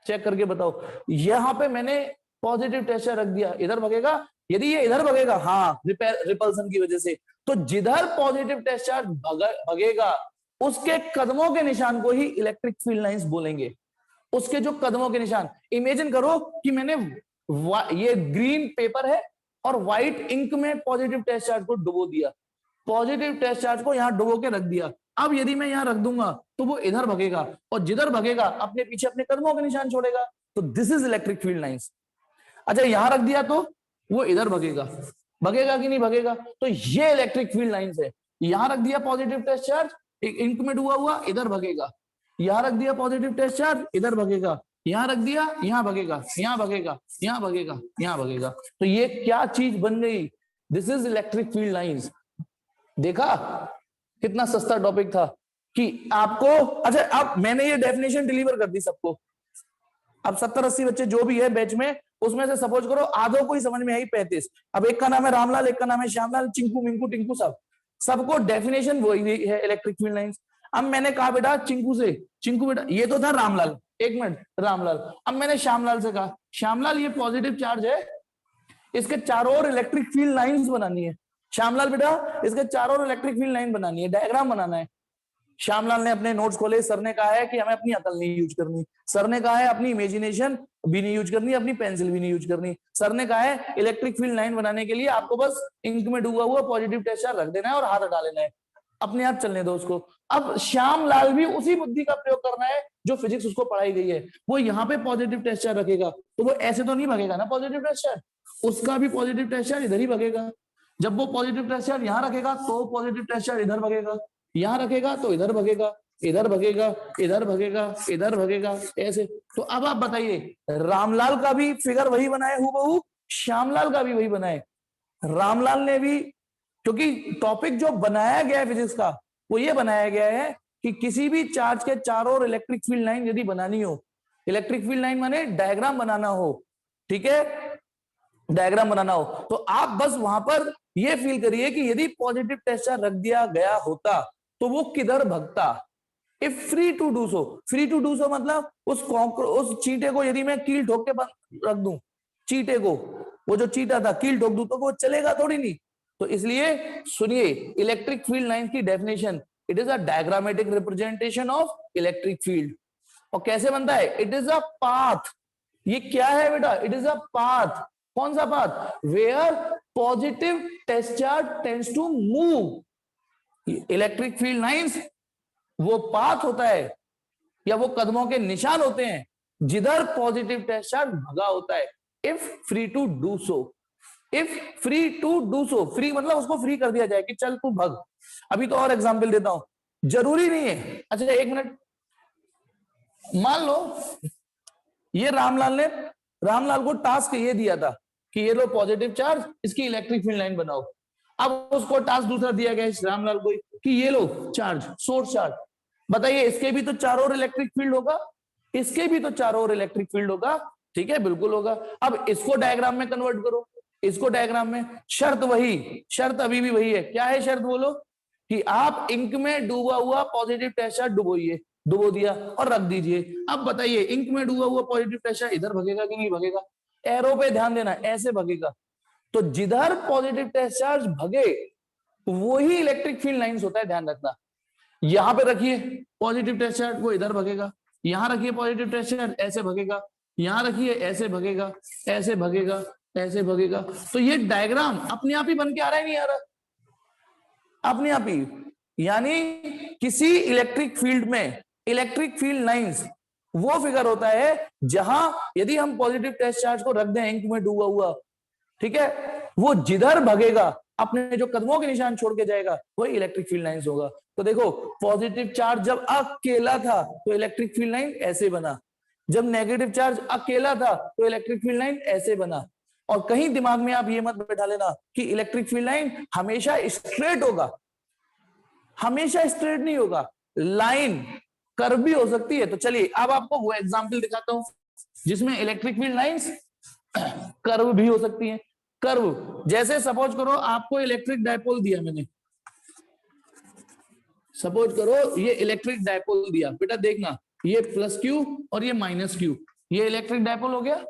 चेक करके बताओ। यहां पे मैंने पॉजिटिव टेस्ट चार्ज रख दिया, इधर भगेगा, यदि ये इधर भगेगा, हाँ रिपल्सन की वजह से, तो जिधर पॉजिटिव टेस्ट चार्ज भगेगा उसके कदमों के निशान को ही इलेक्ट्रिक फील्ड लाइंस बोलेंगे। उसके जो कदमों के निशान, इमेजिन करो कि मैंने ये ग्रीन पेपर है और व्हाइट इंक में पॉजिटिव टेस्ट चार्ज को डुबो दिया, पॉजिटिव टेस्ट चार्ज को यहां डुबो के रख दिया। अब यदि मैं यहां रख दूंगा तो वो इधर भगेगा, और जिधर भगेगा अपने पीछे अपने कदमों के निशान छोड़ेगा, तो this is electric field lines. अच्छा यहां रख दिया तो वो इधर भगेगा, भगेगा कि नहीं भगेगा, तो ये इलेक्ट्रिक फील्ड लाइंस है। यहां रख दिया पॉजिटिव टेस्ट चार्ज, एक इंक में डूबा हुआ, इधर भगेगा, यहां रख दिया पॉजिटिव टेस्ट चार्ज, इधर भगेगा, यहां रख दिया, यहां भगेगा, यहां भगेगा, यहां भगेगा, यहां भगेगा, तो ये क्या चीज बन गई, this is electric field lines. देखा कितना सस्ता टॉपिक था कि आपको, अच्छा अब मैंने ये डेफिनेशन डिलीवर कर दी सबको, अब 70-80 बच्चे जो भी है बैच में, उसमें से सपोज करो आधो को ही समझ में आई 35, अब एक का नाम है रामलाल, एक का नाम है श्यामलाल, चिंकू मिंकू टिंकू, सबको डेफिनेशन वही है इलेक्ट्रिक फील्ड लाइंस। अब मैंने कहा बेटा चिंकू से, चिंकू बेटा ये तो था रामलाल, एक मिनट रामलाल, अब मैंने श्यामलाल से कहा श्यामलाल ये पॉजिटिव चार्ज है, इसके चारों ओर इलेक्ट्रिक फील्ड लाइंस बनानी है, श्यामलाल बेटा इसके चारों ओर इलेक्ट्रिक फील्ड लाइन बनानी है, डायग्राम बनाना है। श्यामलाल ने अपने नोट्स खोले, सर ने कहा है कि हमें अपनी अकल नहीं यूज करनी, सर ने कहा है अपनी इमेजिनेशन भी नहीं यूज करनी, अपनी पेंसिल भी नहीं यूज करनी, सर ने कहा है इलेक्ट्रिक फील्ड लाइन बनाने के लिए आपको बस इंक में डूबा हुआ पॉजिटिव टेस्ट चार्ज रख देना है और हाथ हटा लेना है, अपने आप चलने दो उसको। अब श्यामलाल भी उसी बुद्धि का प्रयोग करना है जो फिजिक्स उसको पढ़ाई गई है, वो यहाँ पे पॉजिटिव टेस्ट चार्ज रखेगा, तो वो ऐसे तो नहीं भगेगा ना पॉजिटिव टेस्ट चार्ज, उसका भी पॉजिटिव टेस्ट चार्ज इधर ही भगेगा। जब वो पॉजिटिव टेस्ट चार्ज यहाँ रखेगा तो पॉजिटिव टेस्ट चार्ज इधर भगेगा, यहाँ रखेगा तो इधर भगेगा, इधर भगेगा, इधर भगेगा, इधर भगेगा, ऐसे। तो अब आप बताइए, रामलाल का भी फिगर वही बनाए हूबहू, श्यामलाल का भी वही बनाए। रामलाल ने भी, क्योंकि टॉपिक जो बनाया गया है फिजिक्स का वो ये बनाया गया है कि किसी भी चार्ज के चारों ओर इलेक्ट्रिक फील्ड लाइन यदि बनानी हो, इलेक्ट्रिक फील्ड लाइन माने डायग्राम बनाना हो, ठीक है, डायग्राम बनाना हो, तो आप बस वहां पर ये फील करिए कि यदि पॉजिटिव टेस्ट चार्ज रख दिया गया होता तो वो किधर भगता। If free to do so, free to do so मतलब उस चींटे को यदि मैं कील ठोक के रख दूं, चींटे को, वो जो चींटा था कील ठोक दूं तो वो चलेगा थोड़ी नहीं। तो इसलिए सुनिए, इलेक्ट्रिक फील्ड लाइन की definition, it is a diagrammatic representation of electric field. और कैसे बनता है, इट इज अ पाथ। ये क्या है बेटा, इट इज अ पाथ। कौन सा path, where positive test charge tends to move. Electric field lines वो पाथ होता है या वो कदमों के निशान होते हैं जिधर पॉजिटिव टेस्ट चार्ज भगा होता है। If free to do so, if free to do so, free मतलब उसको फ्री कर दिया जाए कि चल तू भग। अभी तो और एग्जांपल देता हूं, जरूरी नहीं है। अच्छा एक मिनट, मान लो ये रामलाल को टास्क ये दिया था कि ये लो पॉजिटिव चार्ज, इसकी इलेक्ट्रिक फील्ड लाइन बनाओ। अब उसको टास्क दूसरा दिया गया इस रामलाल को कि ये लो चार्ज, सोर्स चार्ज। बताइए इसके भी तो चारों ओर इलेक्ट्रिक फील्ड होगा, इसके भी तो चारों ओर इलेक्ट्रिक फील्ड होगा। ठीक है, बिल्कुल होगा। अब इसको डायग्राम में कन्वर्ट करो, इसको डायग्राम में। शर्त वही, शर्त अभी भी वही है। क्या है शर्त, बोलो। कि आप इंक में डूबा हुआ पॉजिटिव टेस्ट चार्ज डुबोइए, डुबो दिया और रख दीजिए। अब बताइए इंक में डूबा हुआ पॉजिटिव टेस्ट चार्ज इधर भगेगा कि नहीं भगेगा, एरो पे ध्यान देना, ऐसे भगेगा। तो जिधर पॉजिटिव टेस्ट चार्ज भगे वही इलेक्ट्रिक फील्ड लाइंस होता है, ध्यान रखना। यहां पे रखिए पॉजिटिव टेस्ट चार्ज, वो इधर भगेगा। यहां रखिए पॉजिटिव टेस्ट चार्ज, ऐसे भगेगा। यहां रखिए, ऐसे भगेगा, ऐसे भगेगा, ऐसे भगेगा। तो ये डायग्राम अपने आप ही बन के आ रहा है, नहीं आ रहा, अपने आप ही। यानी किसी इलेक्ट्रिक फील्ड में इलेक्ट्रिक फील्ड लाइंस वो फिगर होता है जहां यदि हम पॉजिटिव टेस्ट चार्ज को रख दें इंक में डूबा हुआ, ठीक है, वो जिधर भगेगा अपने जो कदमों के निशान छोड़ के जाएगा वही इलेक्ट्रिक फील्ड लाइंस होगा। तो देखो पॉजिटिव चार्ज जब अकेला था तो इलेक्ट्रिक फील्ड लाइन ऐसे बना, जब नेगेटिव चार्ज अकेला था तो इलेक्ट्रिक फील्ड लाइन ऐसे बना। और कहीं दिमाग में आप ये मत बैठा लेना कि इलेक्ट्रिक फील्ड लाइन हमेशा स्ट्रेट होगा, हमेशा स्ट्रेट नहीं होगा, लाइन कर्व भी हो सकती है। तो चलिए अब आपको वो एग्जांपल दिखाता हूं जिसमें इलेक्ट्रिक फील्ड लाइंस कर्व भी हो सकती हैं। कर्व जैसे सपोज करो आपको इलेक्ट्रिक डायपोल दिया मैंने, सपोज करो ये इलेक्ट्रिक डायपोल दिया, बेटा देखना ये प्लस क्यू और ये माइनस क्यू, ये इलेक्ट्रिक डायपोल हो गया।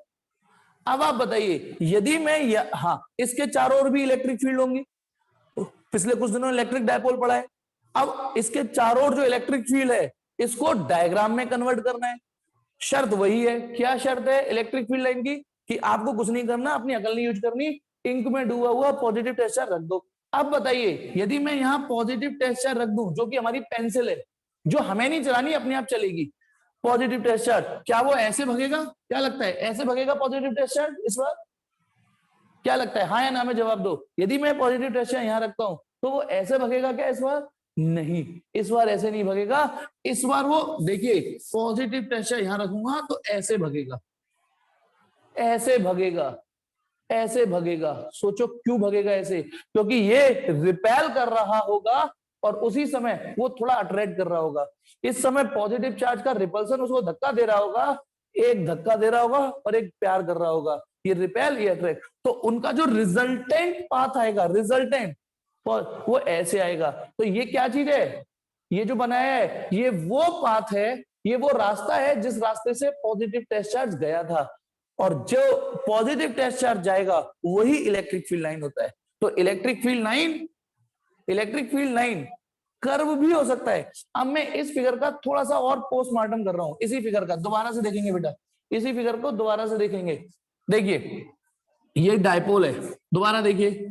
अब आप बताइए यदि मैं हाँ इसके चारों ओर भी इलेक्ट्रिक फील्ड होंगी, पिछले कुछ दिनों इलेक्ट्रिक डायपोल पढ़ा है। अब इसके चारों ओर जो इलेक्ट्रिक फील्ड है इसको डायग्राम में कन्वर्ट करना है। शर्त वही है, क्या शर्त है इलेक्ट्रिक फील्ड लाइन की, कि आपको कुछ नहीं करना, अपनी अकल नहीं यूज करनी, इंक में डूबा हुआ पॉजिटिव टेस्ट चार्ज रख दो। अब बताइए यदि मैं यहाँ पॉजिटिव टेस्ट चार्ज रख दूं जो कि हमारी पेंसिल है, जो हमें नहीं चलानी अपने आप चलेगी, पॉजिटिव टेस्ट चार्ज, क्या वो ऐसे भगेगा, क्या लगता है ऐसे भगेगा पॉजिटिव टेस्ट चार्ज इस बार, क्या लगता है, हाँ या ना में जवाब दो। यदि मैं पॉजिटिव टेस्ट चार्ज यहाँ रखता हूं तो वो ऐसे भगेगा क्या इस बार, नहीं, इस बार ऐसे नहीं भगेगा। इस बार वो देखिए पॉजिटिव टेस्ट चार्ज यहां रखूंगा तो ऐसे भगेगा, ऐसे भगेगा, ऐसे भगेगा। सोचो क्यों भगेगा ऐसे, क्योंकि ये रिपेल कर रहा होगा और उसी समय वो थोड़ा अट्रैक्ट कर रहा होगा। इस समय पॉजिटिव चार्ज का रिपल्सन उसको धक्का दे रहा होगा, एक धक्का दे रहा होगा और एक प्यार कर रहा होगा, ये रिपेल ये अट्रैक्ट। तो उनका जो रिजल्टेंट पाथ आएगा, रिजल्टेंट वो ऐसे आएगा। तो ये क्या चीज है, ये जो बनाया है ये वो पाथ है, ये वो रास्ता है जिस रास्ते से पॉजिटिव टेस्ट चार्ज गया था, और जो पॉजिटिव टेस्ट चार्ज जाएगा वही इलेक्ट्रिक फील्ड लाइन होता है। तो इलेक्ट्रिक फील्ड लाइन कर्व भी हो सकता है। अब मैं इस फिगर का थोड़ा सा और पोस्टमार्टम कर रहा हूं, इसी फिगर का दोबारा से देखेंगे बेटा, इसी फिगर को दोबारा से देखेंगे। देखिए ये डायपोल है, दोबारा देखिए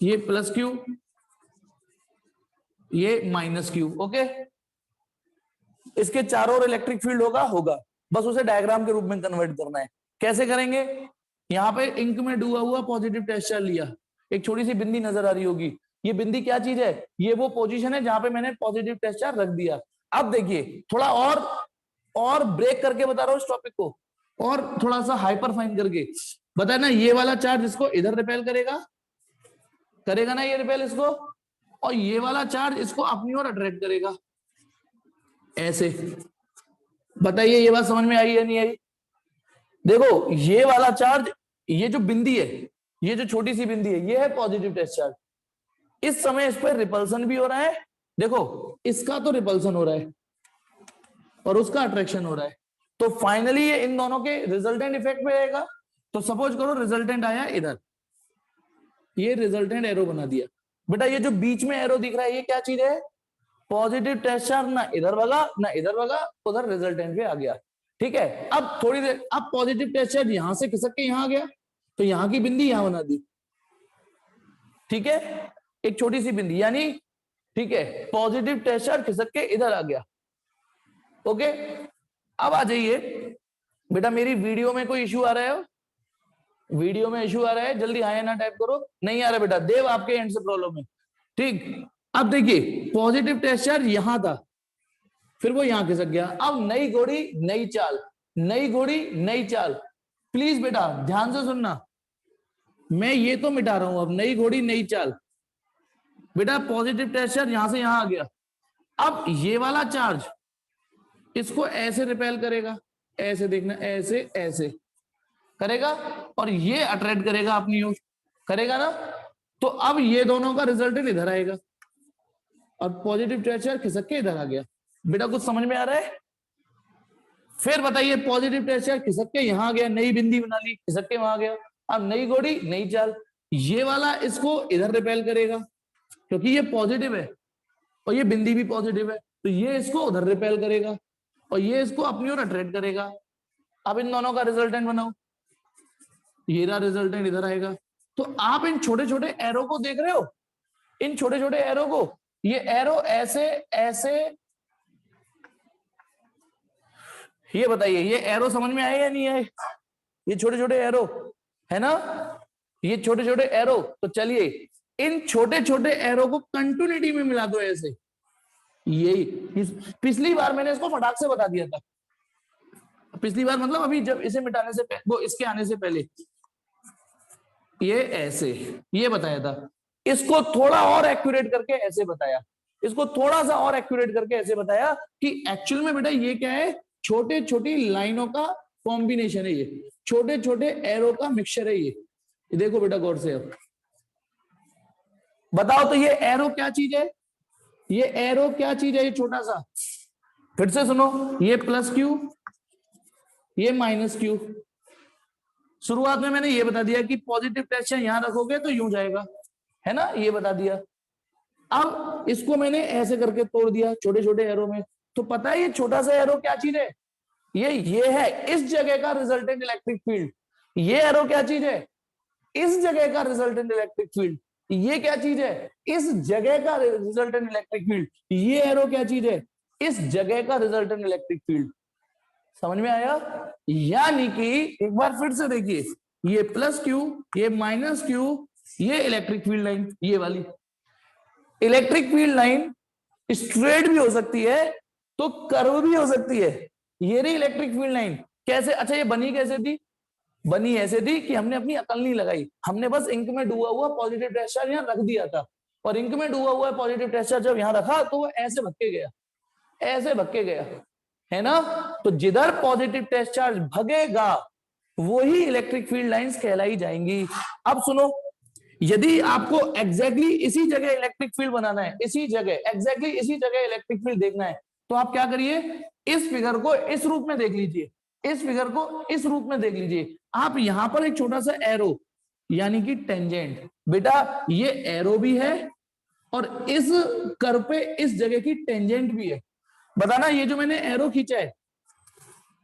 ये प्लस क्यू, ये माइनस क्यू, ओके। इसके चारों ओर इलेक्ट्रिक फील्ड होगा, बस उसे डायग्राम के रूप में कन्वर्ट करना है। कैसे करेंगे, यहाँ पे इंक में डूबा हुआ पॉजिटिव टेस्ट चार्ज लिया, एक छोटी सी बिंदी नजर आ रही होगी, ये बिंदी क्या चीज है, ये वो पोजीशन है जहां पे मैंने पॉजिटिव टेस्ट चार्ज रख दिया। अब देखिए थोड़ा और ब्रेक करके बता रहा हूं इस टॉपिक को, और थोड़ा सा हाइपर फाइन करके बता ना, ये वाला चार्ज इसको इधर रिपेल करेगा ना, ये रिपेल इसको, और ये वाला चार्ज इसको अपनी ओर अट्रैक्ट करेगा ऐसे। बताइए ये बात समझ में आई या नहीं आई। देखो ये वाला चार्ज, ये जो बिंदी है ये जो छोटी सी बिंदी है ये है पॉजिटिव टेस्ट चार्ज। इस समय इस पर रिपल्सन भी हो रहा है, देखो इसका तो रिपल्सन हो रहा है और उसका अट्रैक्शन हो रहा है, तो फाइनली ये इन दोनों के रिजल्टेंट इफेक्ट में रहेगा। तो सपोज करो रिजल्टेंट आया इधर, ये रिजल्टेंट एरो बना दिया। बेटा ये जो बीच में एरो दिख रहा है ये क्या चीज है? पॉजिटिव टेस्ट चार्ज, ना इधर भगा ना इधर भगा, उधर रिजल्टेंट पे आ गया। ठीक है, अब थोड़ी देर, अब पॉजिटिव टेस्ट चार्ज यहां से खिसक के यहां आ गया, तो यहां की बिंदी यहां बना दी। ठीक है, एक छोटी सी बिंदी, यानी ठीक है पॉजिटिव टेस्ट चार्ज खिसक के इधर आ गया। ओके, अब आ जाइए बेटा, मेरी वीडियो में कोई इश्यू आ रहा है? वीडियो में इश्यू आ रहा है? जल्दी हाँ या ना टाइप करो। नहीं आ रहा बेटा, देव आपके एंड से प्रॉब्लम है। ठीक, अब देखिए पॉजिटिव टेस्ट चार्ज यहां था, फिर वो यहां खिसक गया। अब नई घोड़ी नई चाल, नई घोड़ी नई चाल। प्लीज बेटा ध्यान से सुनना, मैं ये तो मिटा रहा हूं, अब नई घोड़ी नई चाल। बेटा पॉजिटिव टेस्ट चार्ज यहां से यहां आ गया, अब ये वाला चार्ज इसको ऐसे रिपेल करेगा, ऐसे देखना, ऐसे ऐसे करेगा, और ये अट्रैक्ट करेगा अपनी ओर, करेगा ना? तो अब ये दोनों का रिजल्टेंट इधर आएगा और पॉजिटिव टेस्ट चार्ज खिसक के इधर आ गया। बेटा कुछ समझ में आ रहा है? फिर बताइए, पॉजिटिव टेस्ट चार्ज खिसक के यहां आ गया, नई बिंदी बना ली, खिसक के वहां गया, अब नई घोड़ी नई चाल। ये वाला इसको इधर रिपेल करेगा क्योंकि ये पॉजिटिव है और ये बिंदी भी पॉजिटिव है, तो ये इसको उधर रिपेल करेगा और ये इसको अपनी ओर अट्रैक्ट करेगा। अब इन दोनों का रिजल्टेंट बनाओ, ये रहा रिजल्टेंट, इधर आएगा। तो आप इन छोटे छोटे एरो को देख रहे हो, इन छोटे छोटे एरो को, ये एरो ऐसे ऐसे, ये बताइए ये एरो समझ में आए या नहीं आए? ये छोटे छोटे एरो है ना, ये छोटे छोटे एरो। तो चलिए इन छोटे छोटे एरो को कंटिन्यूटी में मिला दो ऐसे। यही पिछली बार मैंने इसको फटाक से बता दिया था, पिछली बार मतलब अभी जब इसे मिटाने से पहले, वो इसके आने से पहले, ये ऐसे ये बताया था। इसको थोड़ा और एक्यूरेट करके ऐसे बताया, इसको थोड़ा सा और एक्यूरेट करके ऐसे बताया कि एक्चुअल में बेटा ये क्या है, छोटे छोटी लाइनों का कॉम्बिनेशन है, ये छोटे छोटे एरो का मिक्सचर है ये देखो बेटा गौर से। अब बताओ तो ये एरो क्या चीज है? ये एरो क्या चीज है? ये छोटा सा, फिर से सुनो, ये प्लस क्यू, ये माइनस क्यू। शुरुआत में मैंने ये बता दिया कि पॉजिटिव टेस्ट यहां रखोगे तो यूं जाएगा, है ना, ये बता दिया। अब इसको मैंने ऐसे करके तोड़ दिया छोटे छोटे एरो में, तो पता है ये छोटा सा एरो क्या चीज है? ये है इस जगह का रिजल्टेंट इलेक्ट्रिक फील्ड। ये एरो क्या चीज है? इस जगह का रिजल्टेंट इलेक्ट्रिक फील्ड। ये क्या चीज है? इस जगह का रिजल्टेंट इलेक्ट्रिक फील्ड। ये एरो क्या चीज है? इस जगह का रिजल्टेंट इलेक्ट्रिक फील्ड। समझ में आया? यानी कि एक बार फिर से देखिए, ये प्लस क्यू, ये माइनस क्यू, ये इलेक्ट्रिक फील्ड लाइन, ये वाली इलेक्ट्रिक फील्ड लाइन स्ट्रेट भी हो सकती है तो कर्व भी हो सकती है। ये रही इलेक्ट्रिक फील्ड लाइन। कैसे? अच्छा ये बनी कैसे थी? बनी ऐसे थी कि हमने अपनी अकल नहीं लगाई, हमने बस इंक में डूबा हुआ पॉजिटिव टेस्ट चार्ज यहां रख दिया था, और इंक में डूबा हुआ पॉजिटिव टेस्ट चार्ज जब यहां रखा तो वो ऐसे भटके गया, ऐसे भटके गया, है ना? तो जिधर पॉजिटिव टेस्ट चार्ज भगेगा वही इलेक्ट्रिक फील्ड लाइंस कहलाई जाएंगी। अब सुनो, यदि आपको एग्जैक्टली इसी जगह इलेक्ट्रिक फील्ड बनाना है, इसी जगह एग्जैक्टली इसी जगह इलेक्ट्रिक फील्ड देखना है, तो आप क्या करिए, इस फिगर को इस रूप में देख लीजिए, इस फिगर को इस रूप में देख लीजिए। आप यहां पर एक छोटा सा एरो यानी कि टेंजेंट, बेटा ये एरो भी है और इस कर्व पे इस जगह की टेंजेंट भी है। बताना ये जो मैंने एरो खींचा है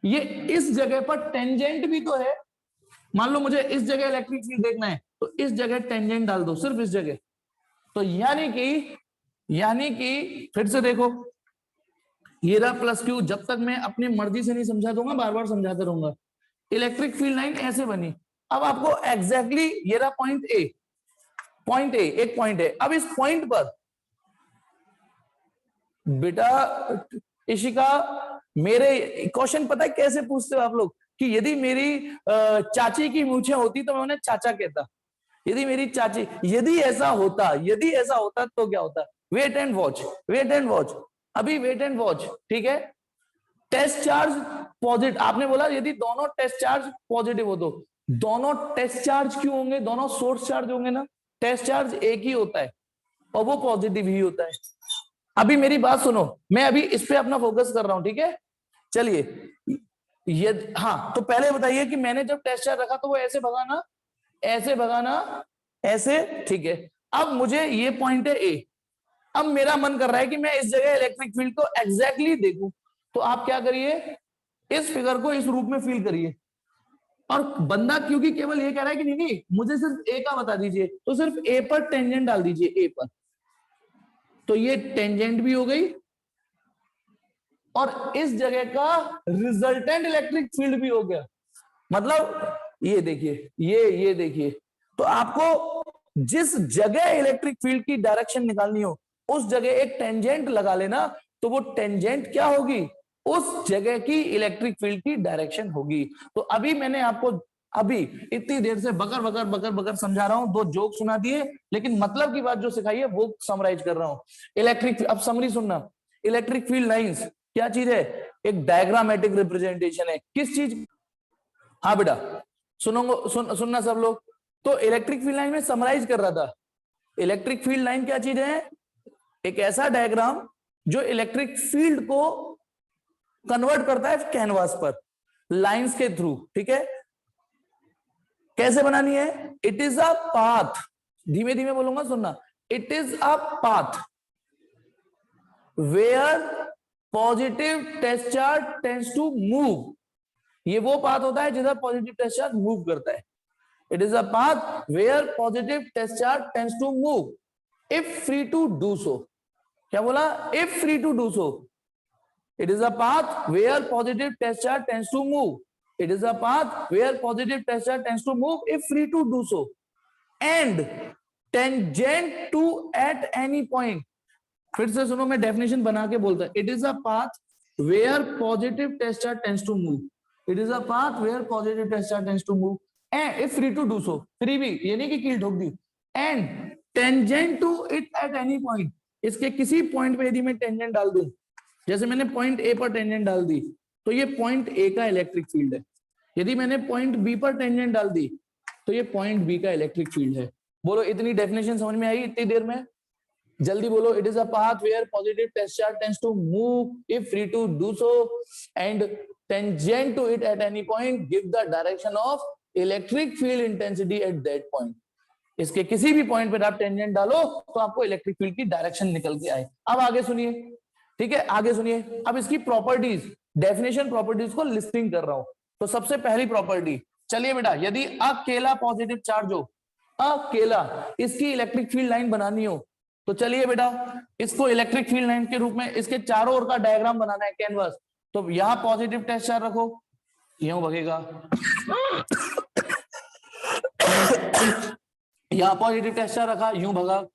ये इस जगह पर टेंजेंट भी तो है। मान लो मुझे इस जगह इलेक्ट्रिक फील्ड देखना है तो इस जगह टेंजेंट डाल दो, सिर्फ इस जगह। तो यानी कि फिर से देखो, ये रहा प्लस क्यू। जब तक मैं अपनी मर्जी से नहीं समझा दूंगा, बार बार समझाते रहूंगा। इलेक्ट्रिक फील्ड लाइन ऐसे बनी। अब आपको एग्जैक्टली ये रहा पॉइंट ए, पॉइंट ए एक पॉइंट है। अब इस पॉइंट पर बेटा इशिका, मेरे क्वेश्चन पता है कैसे पूछते हो आप लोग, कि यदि मेरी चाची की मूछें होती तो मैं उन्हें चाचा कहता। यदि मेरी चाची, यदि ऐसा होता तो क्या होता? Wait and watch, wait and watch, अभी वेट एंड वॉच, ठीक है। टेस्ट चार्ज पॉजिटिव, आपने बोला यदि दोनों टेस्ट चार्ज पॉजिटिव हो तो दोनों टेस्ट चार्ज क्यों होंगे, दोनों सोर्स चार्ज होंगे ना, टेस्ट चार्ज एक ही होता है और वो पॉजिटिव ही होता है। अभी मेरी बात सुनो, मैं अभी इस पे अपना फोकस कर रहा हूं, ठीक है। चलिए ये, हाँ तो पहले बताइए कि मैंने जब टेस्ट चार्ज रखा तो वो ऐसे भगाना, ऐसे भगाना, ऐसे, ठीक है। अब मुझे ये पॉइंट है ए, अब मेरा मन कर रहा है कि मैं इस जगह इलेक्ट्रिक फील्ड को एग्जैक्टली देखूं, तो आप क्या करिए, इस फिगर को इस रूप में फील करिए। और बंदा क्योंकि केवल ये कह रहा है कि नहीं नहीं मुझे सिर्फ ए का बता दीजिए, तो सिर्फ ए पर टेंजेंट डाल दीजिए, ए पर, तो ये टेंजेंट भी हो गई और इस जगह का रिजल्टेंट इलेक्ट्रिक फील्ड भी हो गया। मतलब ये देखिए, ये देखिए, तो आपको जिस जगह इलेक्ट्रिक फील्ड की डायरेक्शन निकालनी हो उस जगह एक टेंजेंट लगा लेना, तो वो टेंजेंट क्या होगी, उस जगह की इलेक्ट्रिक फील्ड की डायरेक्शन होगी। तो अभी मैंने आपको अभी इतनी देर से बकर बकर बकर बकर समझा रहा हूं, 2 जोक सुना दिए, लेकिन मतलब की बात जो सिखाई है वो समराइज कर रहा हूं। इलेक्ट्रिक, अब समरी सुनना, इलेक्ट्रिक फील्ड लाइंस क्या चीज है, एक डायग्रामेटिक रिप्रेजेंटेशन है, किस चीज, हाँ बेटा सुनना सब लोग। तो इलेक्ट्रिक फील्ड लाइन में समराइज कर रहा था, इलेक्ट्रिक फील्ड लाइन क्या चीज है, एक ऐसा डायग्राम जो इलेक्ट्रिक फील्ड को कन्वर्ट करता है कैनवास पर लाइंस के थ्रू, ठीक है। कैसे बनानी है, इट इज अ पाथ, धीमे धीमे बोलूंगा सुनना, it is a path where positive test charge tends to move, ये वो पाथ होता है जिधर पॉजिटिव टेस्ट चार्ज मूव करता है। It is a path where positive test charge tends to move if free to do so, क्या बोला, if free to do so, it is a path where positive test charge tends to move, it is a path where positive test charge tends to move if free to do so, and tangent to at any point, फिर से सुनो मैं definition बना के बोलता, it is a path where positive test charge tends to move, it is a path where positive test charge tends to move and if free to do so, free भी ये नहीं कि कील ठोक दी, and tangent to it at any point, इसके किसी point पे यदि मैं टेंजेंट डाल दूं, जैसे मैंने पॉइंट ए पर टेंजेंट डाल दी तो ये पॉइंट ए का इलेक्ट्रिक फील्ड है, यदि मैंने पॉइंट बी पर टेंजेंट डाल दी तो ये पॉइंट बी का इलेक्ट्रिक फील्ड है। बोलो इतनी डेफिनेशन समझ में आई इतनी देर में, जल्दी बोलो। It is a path where positive test charge tends to move if free to do so and tangent to it at any point give the direction of electric field intensity at that point, इसके किसी भी point पर आप tangent डालो तो आपको electric field की direction निकल के आए। अब आगे सुनिए, ठीक है, आगे सुनिए। अब इसकी प्रॉपर्टीज, डेफिनेशन प्रॉपर्टीज को लिस्टिंग कर रहा हूं। तो सबसे पहली प्रॉपर्टी, चलिए बेटा, यदि अकेला पॉजिटिव चार्ज हो, अकेला, इसकी इलेक्ट्रिक फील्ड लाइन बनानी हो, तो चलिए बेटा इसको इलेक्ट्रिक फील्ड लाइन के रूप में इसके चारों ओर का डायग्राम बनाना है कैनवास। तो यहां पॉजिटिव टेस्ट चार्ज रखो, यूं भगेगा, यहां पॉजिटिव टेस्ट चार्ज रखा, यूं भगा,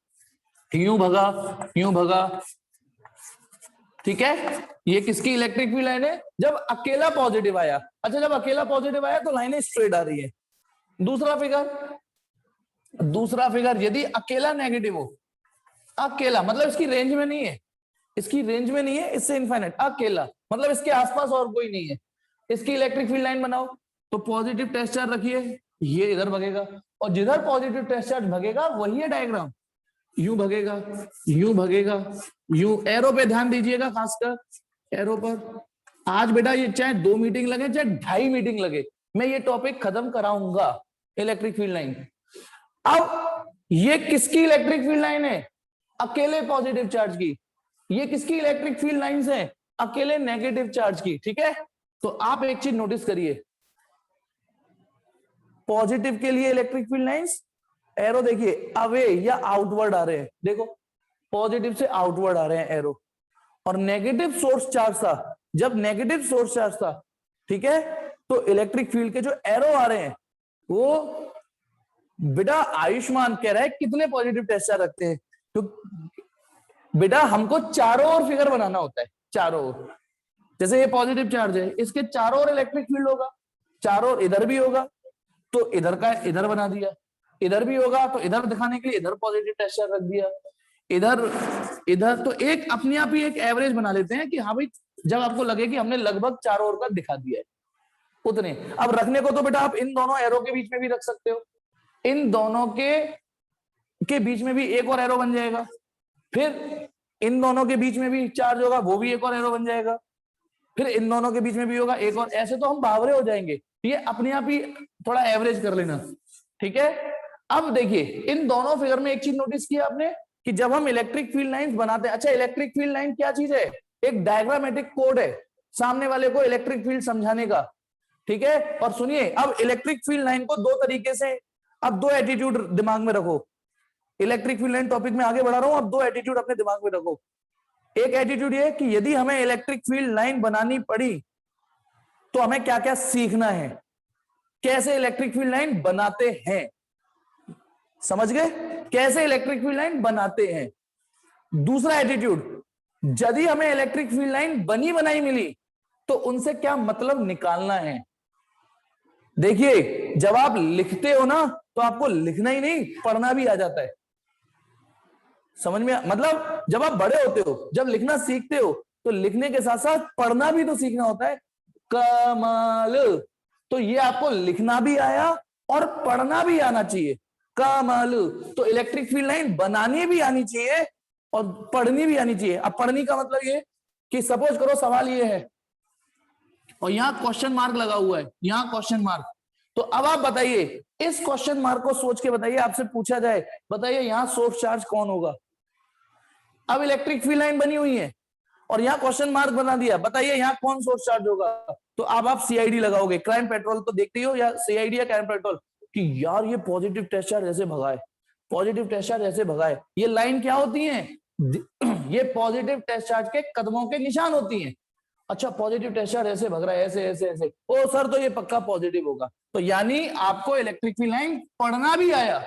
यूं भगा, यूं भगा, ठीक है। ये किसकी इलेक्ट्रिक फील्ड लाइन है, जब अकेला पॉजिटिव आया। अच्छा, जब अकेला पॉजिटिव आया तो लाइनें स्ट्रेट आ रही है। दूसरा फिगर, यदि अकेला नेगेटिव हो, अकेला मतलब इसकी रेंज में नहीं है, इसकी रेंज में नहीं है, इससे इनफाइनाइट, अकेला मतलब इसके आसपास और कोई नहीं है, इसकी इलेक्ट्रिक फील्ड लाइन बनाओ। तो पॉजिटिव टेस्ट चार्ज रखिए, ये इधर भगेगा और जिधर पॉजिटिव टेस्ट चार्ज भगेगा वही है डायग्राम, यूं भगेगा, यूं भगेगा, यूं। एरो पे ध्यान दीजिएगा, खासकर एरो पर। आज बेटा ये चाहे 2 मीटिंग लगे चाहे 2.5 मीटिंग लगे, मैं ये टॉपिक खत्म कराऊंगा, इलेक्ट्रिक फील्ड लाइन। अब ये किसकी इलेक्ट्रिक फील्ड लाइन है, अकेले पॉजिटिव चार्ज की। ये किसकी इलेक्ट्रिक फील्ड लाइंस है, अकेले नेगेटिव चार्ज की, ठीक है। तो आप एक चीज नोटिस करिए, पॉजिटिव के लिए इलेक्ट्रिक फील्ड लाइंस, एरो देखिए अवे या आउटवर्ड आ रहे हैं, देखो पॉजिटिव से आउटवर्ड आ रहे हैं एरो। और नेगेटिव सोर्स चार्ज था, जब नेगेटिव सोर्स चार्ज था, ठीक है, तो इलेक्ट्रिक फील्ड के जो एरो आ रहे हैं वो, बेटा आयुष्मान कह रहा है कितने पॉजिटिव टेस्ट चार्ज रखते हैं, तो बेटा हमको चारों ओर फिगर बनाना होता है, चारों ओर। जैसे ये पॉजिटिव चार्ज है, इसके चारों ओर इलेक्ट्रिक फील्ड होगा, चारों ओर इधर भी होगा तो इधर का इधर बना दिया, इधर भी होगा तो इधर दिखाने के लिए इधर पॉजिटिव टेस्ट चार्ज रख दिया, इधर तो एक अपने आप ही एक एवरेज बना लेते हैं कि हाँ भाई, जब आपको लगे कि हमने लगभग चारों ओर का दिखा दिया है। उतने। अब रखने को तो बेटा आप इन दोनों एरो के बीच में भी रख सकते हो, इन दोनों के बीच में भी एक और एरो बन जाएगा, फिर इन दोनों के बीच में भी चार्ज होगा, वो भी एक और एरो बन जाएगा, फिर इन दोनों के बीच में भी होगा एक और, ऐसे तो हम बावरे हो जाएंगे। ये अपने आप ही थोड़ा एवरेज कर लेना, ठीक है। अब देखिए इन दोनों फिगर में एक चीज नोटिस किया आपने कि जब हम इलेक्ट्रिक फील्ड लाइंस बनाते हैं, अच्छा इलेक्ट्रिक फील्ड लाइन क्या चीज है, एक डायग्रामेटिक कोड है सामने वाले को इलेक्ट्रिक फील्ड समझाने का, ठीक है। और सुनिए अब इलेक्ट्रिक फील्ड लाइन को दो तरीके से, अब दो एटीट्यूड दिमाग में रखो, इलेक्ट्रिक फील्ड लाइन टॉपिक में आगे बढ़ा रहा हूं, अब दो एटीट्यूड अपने दिमाग में रखो। एक एटीट्यूड ये कि यदि हमें इलेक्ट्रिक फील्ड लाइन बनानी पड़ी तो हमें क्या क्या सीखना है, कैसे इलेक्ट्रिक फील्ड लाइन बनाते हैं, समझ गए, कैसे इलेक्ट्रिक फील्ड लाइन बनाते हैं। दूसरा एटीट्यूड, यदि हमें इलेक्ट्रिक फील्ड लाइन बनी बनाई मिली तो उनसे क्या मतलब निकालना है। देखिए जब आप लिखते हो ना तो आपको लिखना ही नहीं पढ़ना भी आ जाता है, समझ में, मतलब जब आप बड़े होते हो, जब लिखना सीखते हो तो लिखने के साथ साथ पढ़ना भी तो सीखना होता है। कमाल, तो ये आपको लिखना भी आया और पढ़ना भी आना चाहिए, कमाल। तो इलेक्ट्रिक फील्ड लाइन बनानी भी आनी चाहिए और पढ़नी भी आनी चाहिए। अब पढ़नी का मतलब ये कि सपोज करो सवाल ये है और यहां क्वेश्चन मार्क लगा हुआ है, यहां क्वेश्चन मार्क, तो अब आप बताइए इस क्वेश्चन मार्क को सोच के बताइए, आपसे पूछा जाए बताइए यहां सोर्स चार्ज कौन होगा। अब इलेक्ट्रिक फील्ड लाइन बनी हुई है और यहां क्वेश्चन मार्क बना दिया, बताइए यहां कौन सोर्स चार्ज होगा। तो अब आप सीआईडी लगाओगे, क्राइम पेट्रोल तो देखते ही हो, या सीआईडी या क्राइम पेट्रोल, कि यार ये पॉजिटिव टेस्ट चार्ज ऐसे भगाए, पॉजिटिव टेस्ट चार्ज ऐसे भगाए। ये लाइन क्या होती है, ये पॉजिटिव टेस्ट चार्ज के कदमों के निशान होती हैं। अच्छा पॉजिटिव टेस्ट चार्ज ऐसे भग रहा है, ऐसे ऐसे ऐसे, ओ सर तो ये पक्का पॉजिटिव होगा। तो यानी आपको इलेक्ट्रिक फील्ड लाइन पढ़ना भी आया।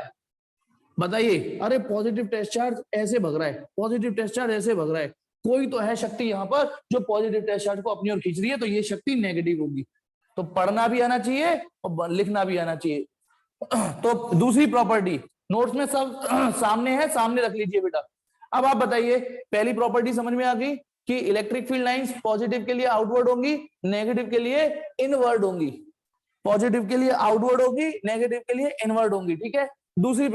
बताइए अरे पॉजिटिव टेस्ट चार्ज ऐसे भग रहा है, पॉजिटिव टेस्ट चार्ज ऐसे भग रहा है, कोई तो है शक्ति यहाँ पर जो पॉजिटिव टेस्ट चार्ज को अपनी ओर खींच रही है, तो ये शक्ति नेगेटिव होगी। तो पढ़ना भी आना चाहिए और लिखना भी आना चाहिए। तो दूसरी प्रॉपर्टी नोट्स में सब सामने है, सामने रख लीजिए बेटा। अब आप बताइए पहली प्रॉपर्टी समझ में आ गई कि इलेक्ट्रिक फील्ड लाइंस पॉजिटिव के लिए आउटवर्ड होंगी, नेगेटिव के लिए इनवर्ड होंगी, पॉजिटिव के लिए आउटवर्ड होगी, नेगेटिव के लिए इनवर्ड होंगी, ठीक है। दूसरी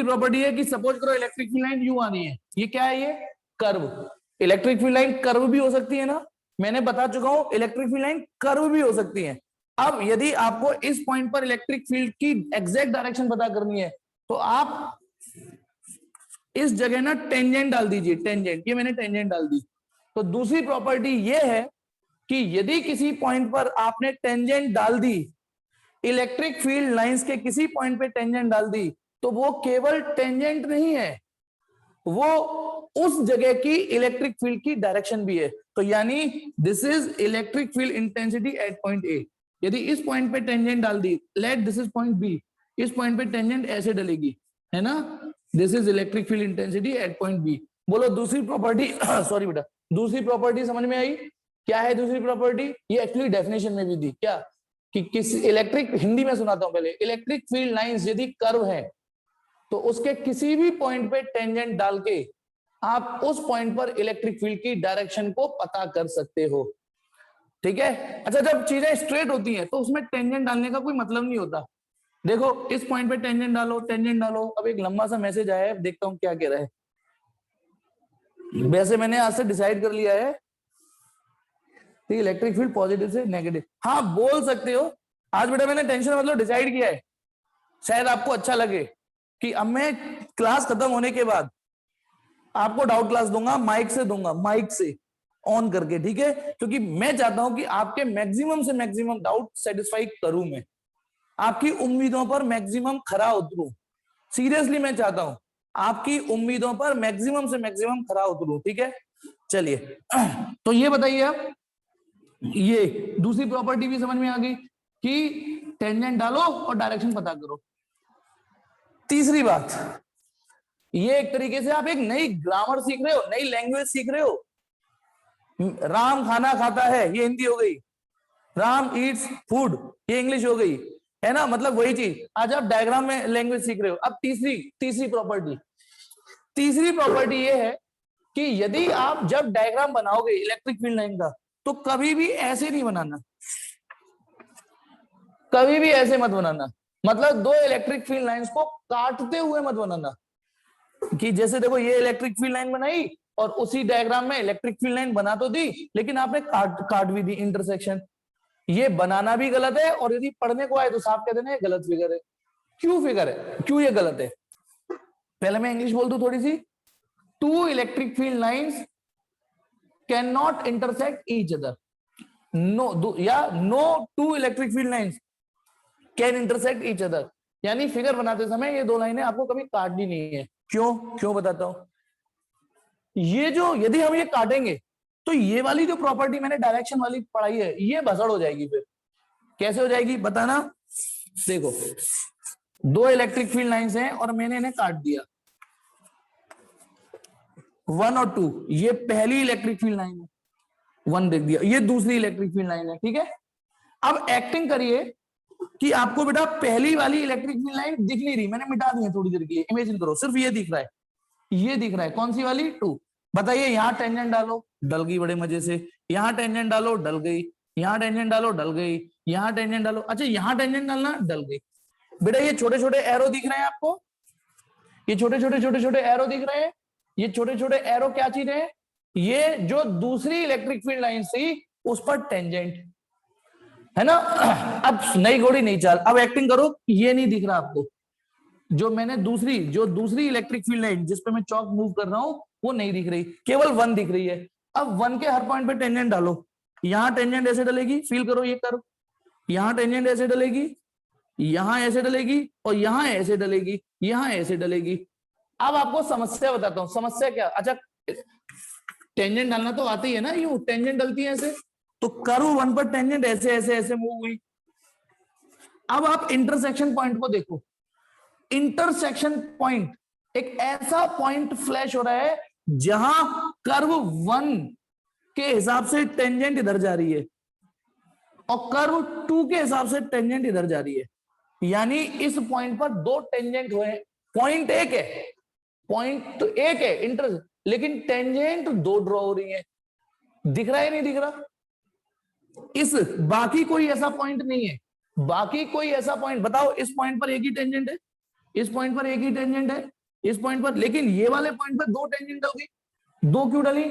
प्रॉपर्टी है कि सपोज करो इलेक्ट्रिक फील्ड लाइन यूं आनी है, ये क्या है, ये curve. Electric field line curve भी हो सकती है ना, मैंने बता चुका हूं इलेक्ट्रिक फील्ड लाइन कर्व भी हो सकती है। अब यदि आपको इस पॉइंट पर इलेक्ट्रिक फील्ड की एग्जैक्ट डायरेक्शन पता करनी है तो आप इस जगह ना टेंजेंट डाल दीजिए, टेंजेंट, ये मैंने टेंजेंट डाल दी। तो दूसरी प्रॉपर्टी ये है कि यदि किसी पॉइंट पर आपने टेंजेंट डाल दी, इलेक्ट्रिक फील्ड लाइंस के किसी पॉइंट पे टेंजेंट डाल दी, तो वो केवल टेंजेंट नहीं है, वो उस जगह की इलेक्ट्रिक फील्ड की डायरेक्शन भी है। तो यानी this is electric field intensity at point A. यदि इस पॉइंट पे टेंजेंट डाल दी, let this is point B, इस पॉइंट पे टेंजेंट ऐसे डलेगी, है ना, this is electric field intensity at point B. बोलो दूसरी प्रॉपर्टी सॉरी बेटा, दूसरी प्रॉपर्टी समझ में आई, क्या है दूसरी प्रॉपर्टी, ये एक्चुअली डेफिनेशन में भी दी, क्या कि किस इलेक्ट्रिक, हिंदी में सुनाता हूं पहले, इलेक्ट्रिक फील्ड लाइंस यदि कर्व है तो उसके किसी भी पॉइंट पे टेंजेंट डाल के आप उस पॉइंट पर इलेक्ट्रिक फील्ड की डायरेक्शन को पता कर सकते हो, ठीक है। अच्छा जब चीजें स्ट्रेट होती हैं तो उसमें टेंजेंट डालने का कोई मतलब नहीं होता। देखो इस पॉइंट पे टेंजेंट डालो, टेंजेंट डालो। अब एक लंबा सा मैसेज आया है, देखता हूं क्या कह रहा है। वैसे मैंने आज से डिसाइड कर लिया है कि इलेक्ट्रिक फील्ड पॉजिटिव से नेगेटिव, हाँ बोल सकते हो आज बेटा मैंने टेंशन मतलब डिसाइड किया है, शायद आपको अच्छा लगे कि अब मैं क्लास खत्म होने के बाद आपको डाउट क्लास दूंगा, माइक से दूंगा, माइक से ऑन करके, ठीक है, क्योंकि मैं चाहता हूं कि आपके मैक्सिमम से मैक्सिमम डाउट सेटिस्फाई करूं, मैं आपकी उम्मीदों पर मैक्सिमम खरा उतरूं, सीरियसली मैं चाहता हूं आपकी उम्मीदों पर मैक्सिमम से मैक्सिमम खरा उतरूं, ठीक है। चलिए तो ये बताइए आप, ये दूसरी प्रॉपर्टी भी समझ में आ गई कि टेंजेंट डालो और डायरेक्शन पता करो। तीसरी बात, ये एक तरीके से आप एक नई ग्रामर सीख रहे हो, नई लैंग्वेज सीख रहे हो। राम खाना खाता है, ये हिंदी हो गई, राम ईट्स फूड, ये इंग्लिश हो गई, है ना, मतलब वही चीज आज आप डायग्राम में लैंग्वेज सीख रहे हो। अब तीसरी प्रॉपर्टी ये है कि यदि आप जब डायग्राम बनाओगे इलेक्ट्रिक फील्ड लाइन का, तो कभी भी ऐसे नहीं बनाना, कभी भी ऐसे मत बनाना, मतलब दो इलेक्ट्रिक फील्ड लाइंस को काटते हुए मत बनाना, कि जैसे देखो ये इलेक्ट्रिक फील्ड लाइन बनाई और उसी डायग्राम में इलेक्ट्रिक फील्ड लाइन बना तो दी, लेकिन आपने काट काट भी दी इंटरसेक्शन। ये बनाना भी गलत है, और यदि पढ़ने को आए तो साफ कह देना ये गलत फिगर है। क्यों फिगर है, क्यों ये गलत है? पहले मैं इंग्लिश बोल दूं थोड़ी सी। Two electric field lines can not intersect each other. No या no two electric field lines can intersect each other, यानी फिगर बनाते समय ये दो लाइनें आपको कभी काटनी नहीं है। क्यों? क्यों बताता हूं। ये जो यदि हम ये काटेंगे तो ये वाली जो प्रॉपर्टी मैंने डायरेक्शन वाली पढ़ाई है ये भसड़ हो जाएगी। फिर कैसे हो जाएगी बताना। देखो दो इलेक्ट्रिक फील्ड लाइंस हैं और मैंने इन्हें काट दिया, 1 और 2, ये पहली इलेक्ट्रिक फील्ड लाइन है, 1 देख दिया, ये दूसरी इलेक्ट्रिक फील्ड लाइन है, ठीक है। अब एक्टिंग करिए कि आपको बेटा पहली वाली इलेक्ट्रिक फील्ड लाइन दिख नहीं रही, मैंने मिटा दी है थोड़ी देर के लिए, इमेजिन करो सिर्फ ये दिख रहा है, ये दिख रहा है, कौन सी वाली 2। बताइए यहां टेंजेंट डालो, डल गई बड़े मजे से, यहां टेंजेंट डालो डल गई, यहां टेंजेंट डालो डल गई, यहां टेंजेंट डालो, अच्छा यहां टेंजेंट डालना डल गई। बेटा ये छोटे छोटे एरो दिख रहे हैं आपको, ये छोटे छोटे छोटे छोटे एरो दिख रहे हैं, ये छोटे छोटे एरो क्या चीज है, ये जो दूसरी इलेक्ट्रिक फील्ड लाइन थी उस पर टेंजेंट है ना। अब नई घोड़ी नहीं चाल, अब एक्टिंग करो, ये नहीं दिख रहा आपको, जो मैंने दूसरी इलेक्ट्रिक फील्ड लाइन जिस पे मैं चौक मूव कर रहा हूं वो नहीं दिख रही, केवल 1 दिख रही है। अब 1 के हर पॉइंट पे टेंजेंट डालो, यहां टेंजेंट ऐसे डलेगी, फील करो ये करो, यहां टेंजेंट ऐसे डलेगी, यहां ऐसे डलेगी, और यहां ऐसे डलेगी, यहां ऐसे डलेगी। अब आपको समस्या बताता हूं, समस्या क्या, अच्छा टेंजेंट डालना तो आती है ना, यूं टेंजेंट डलती है ऐसे, तो कर्व 1 पर टेंजेंट ऐसे ऐसे ऐसे मूव हुई। अब आप इंटरसेक्शन पॉइंट को देखो, इंटरसेक्शन पॉइंट एक ऐसा पॉइंट फ्लैश हो रहा है जहां कर्व 1 के हिसाब से टेंजेंट इधर जा रही है और कर्व 2 के हिसाब से टेंजेंट इधर जा रही है, यानी इस पॉइंट पर दो टेंजेंट हुए, पॉइंट एक है, पॉइंट तो एक है इंटर, लेकिन टेंजेंट दो ड्रॉ हो रही है, दिख रहा है नहीं दिख रहा। इस बाकी कोई ऐसा पॉइंट नहीं है, बाकी कोई ऐसा पॉइंट बताओ, इस पॉइंट पर एक ही टेंजेंट है, इस पॉइंट पर एक ही टेंजेंट है, इस पॉइंट पर, लेकिन ये वाले पॉइंट पर दो टेंजेंट डल गई, दो क्यों डली?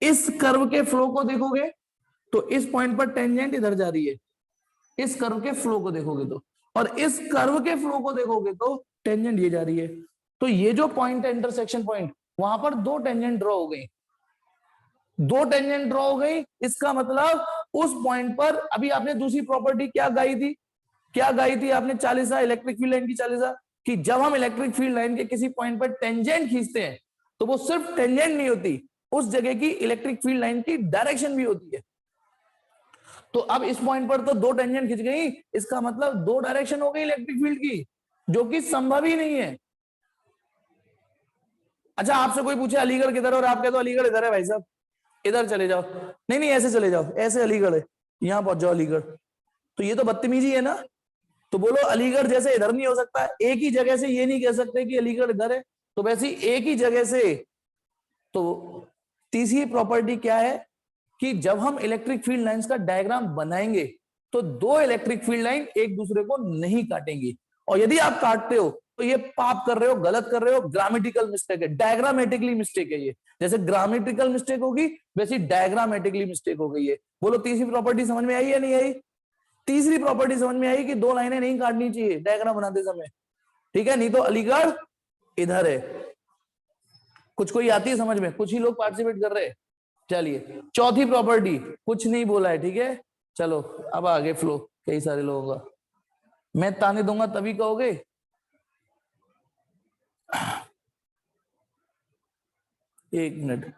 इस कर्व के फ्लो को देखोगे तो इस पॉइंट पर टेंजेंट इधर जा रही है, इस कर्व के फ्लो को देखोगे तो, और इस कर्व के फ्लो को देखोगे तो टेंजेंट ये जा रही है, तो ये जो पॉइंट है इंटरसेक्शन पॉइंट, वहां पर दो टेंजेंट ड्रॉ हो गई, दो टेंजेंट ड्रॉ हो गई, इसका मतलब उस पॉइंट पर अभी आपने दूसरी प्रॉपर्टी क्या गाई थी, क्या गाई थी आपने चालीसा, इलेक्ट्रिक फील्ड लाइन की चालीसा, कि जब हम इलेक्ट्रिक फील्ड लाइन के किसी पॉइंट पर टेंजेंट खींचते हैं तो वो सिर्फ टेंजेंट नहीं होती, उस जगह की इलेक्ट्रिक फील्ड लाइन की डायरेक्शन भी होती है। तो अब इस पॉइंट पर तो दो टेंजेंट खिंच गई, इसका मतलब दो डायरेक्शन हो गई इलेक्ट्रिक फील्ड की, जो कि संभव ही नहीं है। अच्छा आपसे कोई पूछे अलीगढ़ किधर, और आप कह दो अलीगढ़ इधर है भाई साहब, इधर चले जाओ, नहीं नहीं ऐसे चले जाओ, ऐसे अलीगढ़ है, यहां पहुंच जाओ अलीगढ़, तो ये तो बदतमीजी है ना। तो बोलो अलीगढ़ जैसे इधर नहीं हो सकता, एक ही जगह से ये नहीं कह सकते कि अलीगढ़ इधर है, तो वैसे ही एक ही जगह से। तो तीसरी प्रॉपर्टी क्या है कि जब हम इलेक्ट्रिक फील्ड लाइंस का डायग्राम बनाएंगे तो दो इलेक्ट्रिक फील्ड लाइन एक दूसरे को नहीं काटेंगी, और यदि आप काटते हो तो ये पाप कर रहे हो, गलत कर रहे हो, ग्रामेटिकल मिस्टेक है, डायग्रामेटिकली मिस्टेक है ये, जैसे ग्रामेटिकल मिस्टेक होगी वैसी डायग्रामेटिकली मिस्टेक हो गई है। बोलो तीसरी प्रॉपर्टी समझ में आई या नहीं आई? तीसरी प्रॉपर्टी समझ में आई कि दो लाइनें नहीं काटनी चाहिए डायग्राम बनाते समय, ठीक है, नहीं तो अलीगढ़ इधर है। कुछ कोई आती है समझ में, कुछ ही लोग पार्टिसिपेट कर रहे हैं। चलिए चौथी प्रॉपर्टी, कुछ नहीं बोला है, ठीक है, चलो अब आगे फ्लो कई सारे लोगों का, मैं ताने दूंगा तभी कहोगे। एक मिनट,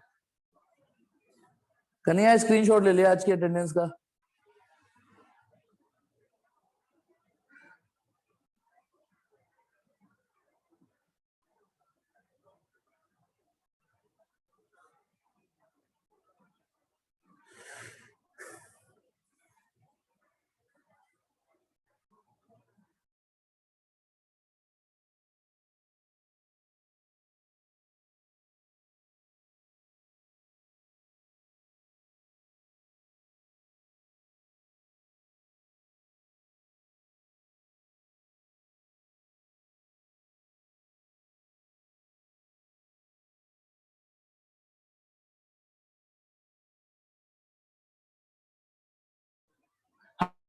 कन्हैया स्क्रीनशॉट ले लिया आज की अटेंडेंस का।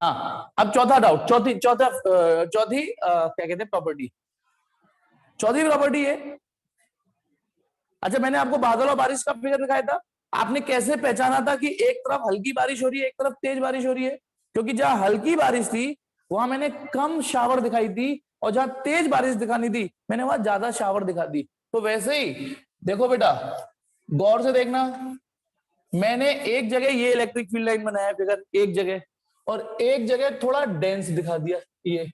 हाँ, अब चौथा डाउट, चौथी क्या कहते हैं प्रॉपर्टी, चौथी प्रॉपर्टी है। अच्छा, मैंने आपको बादल और बारिश का फिगर दिखाया था, आपने कैसे पहचाना था कि एक तरफ हल्की बारिश हो रही है, एक तरफ तेज बारिश हो रही है? क्योंकि जहां हल्की बारिश थी वहां मैंने कम शावर दिखाई थी, और जहां तेज बारिश दिखानी थी मैंने वहां ज्यादा शावर दिखा दी। तो वैसे ही देखो बेटा, गौर से देखना, मैंने एक जगह ये इलेक्ट्रिक फील्ड लाइन बनाया फिगर, एक जगह, और एक जगह थोड़ा डेंस दिखा दिया, ये